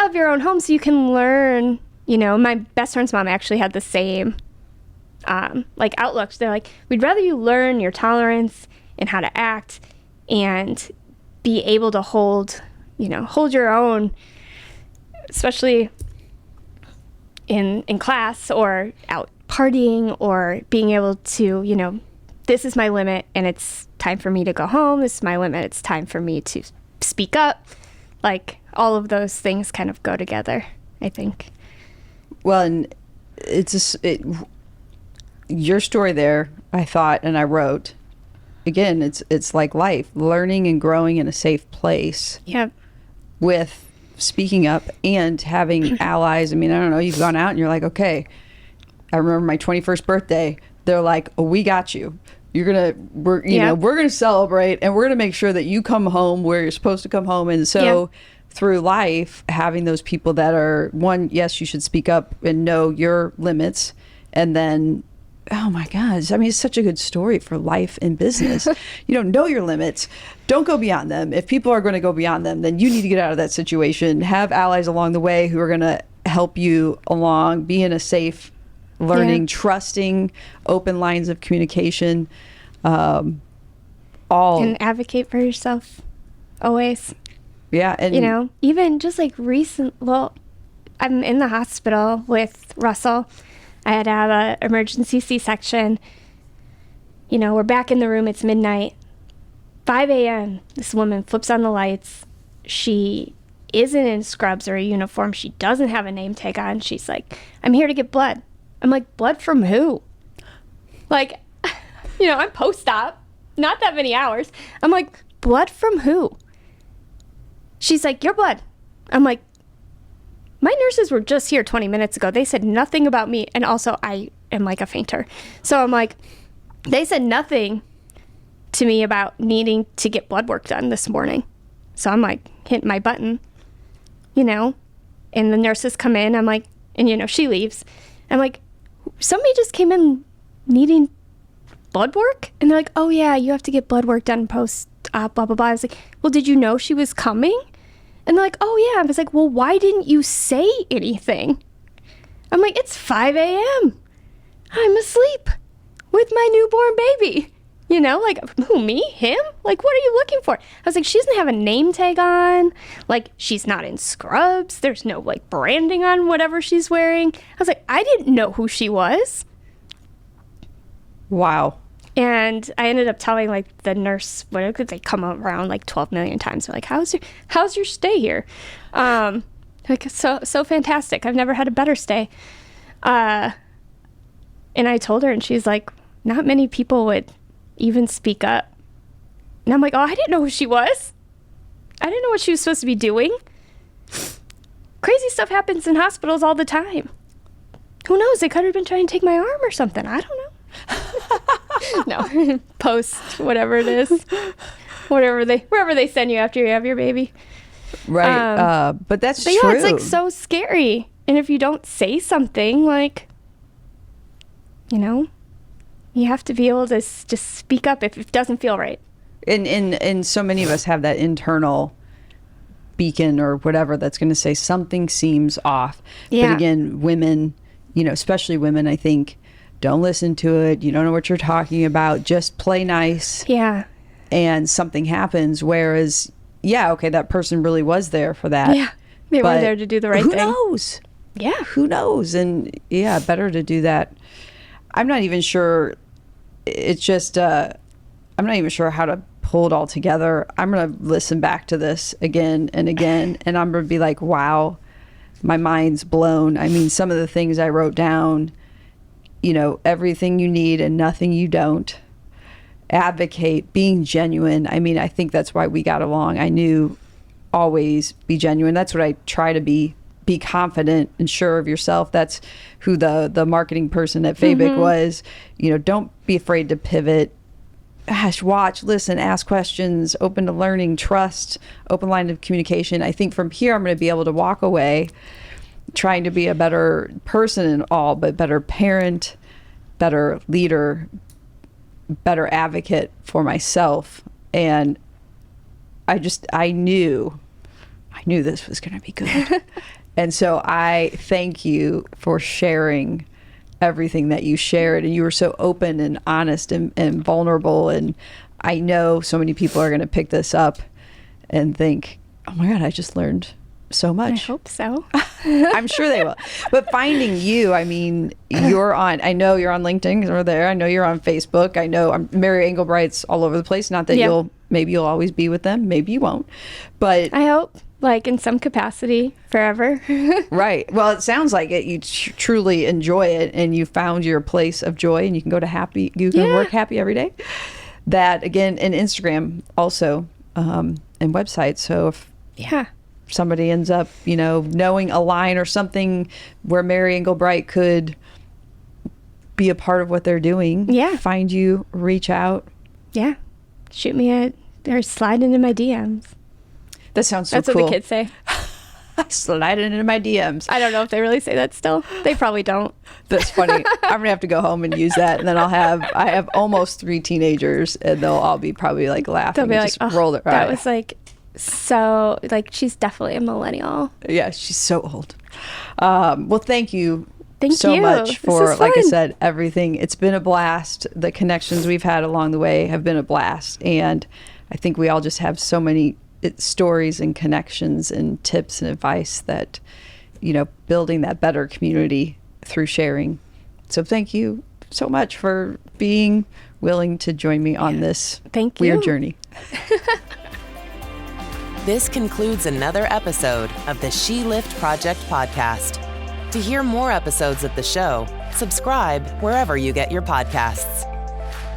C: of your own home so you can learn. My best friend's mom actually had the same outlooks. They're like, we'd rather you learn your tolerance and how to act and be able to hold your own, especially in class or out partying or being able to, this is my limit and it's time for me to go home. This is my limit. It's time for me to speak up. Like, all of those things kind of go together, I think.
B: Well, and your story there, I thought, and I wrote, again, it's like life, learning and growing in a safe place.
C: Yep.
B: With speaking up and having allies. I mean, I don't know, you've gone out and you're like, okay, I remember my 21st birthday. They're like, oh, we got you. We're going to celebrate and we're going to make sure that you come home where you're supposed to come home. And so through life, having those people that are, one, yes, you should speak up and know your limits. And then, oh my gosh, I mean, it's such a good story for life and business. Know your limits. Don't go beyond them. If people are going to go beyond them, then you need to get out of that situation. Have allies along the way who are going to help you along, be in a safe, learning, trusting, open lines of communication. And
C: advocate for yourself always.
B: Yeah. And
C: even just like I'm in the hospital with Russell. I had to have an emergency C-section. We're back in the room. It's midnight. 5 a.m. This woman flips on the lights. She isn't in scrubs or a uniform. She doesn't have a name tag on. She's like, I'm here to get blood. I'm like, blood from who? Like, I'm post-op. Not that many hours. I'm like, blood from who? She's like, your blood. I'm like, my nurses were just here 20 minutes ago. They said nothing about me. And also, I am like a fainter. So I'm like, they said nothing to me about needing to get blood work done this morning. So I'm like, hitting my button, and the nurses come in. I'm like, and she leaves. I'm like, somebody just came in needing blood work? And they're like, oh yeah, you have to get blood work done post blah, blah, blah. I was like, well, did you know she was coming? And they're like, oh yeah. I was like, well, why didn't you say anything? I'm like, it's 5 a.m. I'm asleep with my newborn baby. Like, who, me? Him? Like, what are you looking for? I was like, she doesn't have a name tag on. Like, she's not in scrubs. There's no, like, branding on whatever she's wearing. I was like, I didn't know who she was.
B: Wow.
C: And I ended up telling, like, the nurse, because they come around, like, 12 million times. They're like, how's your stay here? Like, so fantastic. I've never had a better stay. And I told her, and she's like, not many people would even speak up. And I'm like, oh, I didn't know who she was. I didn't know what she was supposed to be doing. Crazy stuff happens in hospitals all the time. Who knows? They could have been trying to take my arm or something. I don't know. No. Post, whatever it is. Wherever they send you after you have your baby.
B: Right. But that's true.
C: Yeah, it's like so scary. And if you don't say something, like, you know, you have to be able to just speak up if it doesn't feel right.
B: And so many of us have that internal beacon or whatever that's going to say something seems off.
C: Yeah.
B: But again, women, you know, especially women, I think, don't listen to it. You don't know what you're talking about. Just play nice.
C: Yeah.
B: And something happens. Whereas, yeah, okay, that person really was there for that.
C: Yeah. They were there to do the right thing.
B: Who knows?
C: Yeah.
B: Who knows? And yeah, better to do that. I'm not even sure. It's just, I'm not even sure how to pull it all together. I'm going to listen back to this again and again, and I'm going to be like, wow, my mind's blown. I mean, some of the things I wrote down, you know, everything you need and nothing you don't. Advocate, being genuine. I mean, I think that's why we got along. I knew always be genuine. That's what I try to be confident and sure of yourself. That's who the marketing person at Fabic was. You know, don't be afraid to pivot. Gosh, watch, listen, ask questions, open to learning, trust, open line of communication. I think from here, I'm going to be able to walk away trying to be a better person in all, but better parent, better leader, better advocate for myself. And I knew this was going to be good. And so I thank you for sharing everything that you shared, and you were so open and honest and vulnerable. And I know so many people are going to pick this up and think, oh my God, I just learned so much.
C: I hope so.
B: I'm sure they will. But finding you, I mean, I know you're on LinkedIn because we're there. I know you're on Facebook. I know Mary Engelbreit's all over the place. Not that maybe you'll always be with them. Maybe you won't. But
C: I hope, like, in some capacity, forever.
B: Right. Well, it sounds like it. You truly enjoy it, and you found your place of joy, and you can go to happy. You can work happy every day. That, again, and Instagram also, and website. So if somebody ends up, you know, knowing a line or something where Mary Engelbreit could be a part of what they're doing, find you, reach out. Yeah.
C: Shoot me or slide into my DMs.
B: That sounds so
C: That's
B: cool.
C: What the kids say.
B: Slide it into my DMs.
C: I don't know if they really say that still. They probably don't.
B: That's funny. I'm going to have to go home and use that. And then I have almost 3 teenagers, and they'll all be probably like laughing.
C: They'll be like,
B: just roll it right.
C: That was like, so, like, she's definitely a millennial.
B: Yeah, she's so old. Well, thank you.
C: Thank
B: so
C: you.
B: much for,
C: this is
B: like I
C: fun.
B: said, everything. It's been a blast. The connections we've had along the way have been a blast. And I think we all just have so many stories and connections and tips and advice that, you know, building that better community through sharing. So thank you so much for being willing to join me on this weird journey.
A: This concludes another episode of the She Lift Project podcast. To hear more episodes of the show, subscribe wherever you get your podcasts.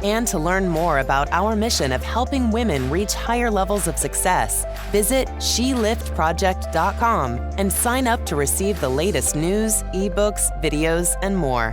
A: And to learn more about our mission of helping women reach higher levels of success, visit sheliftproject.com and sign up to receive the latest news, ebooks, videos, and more.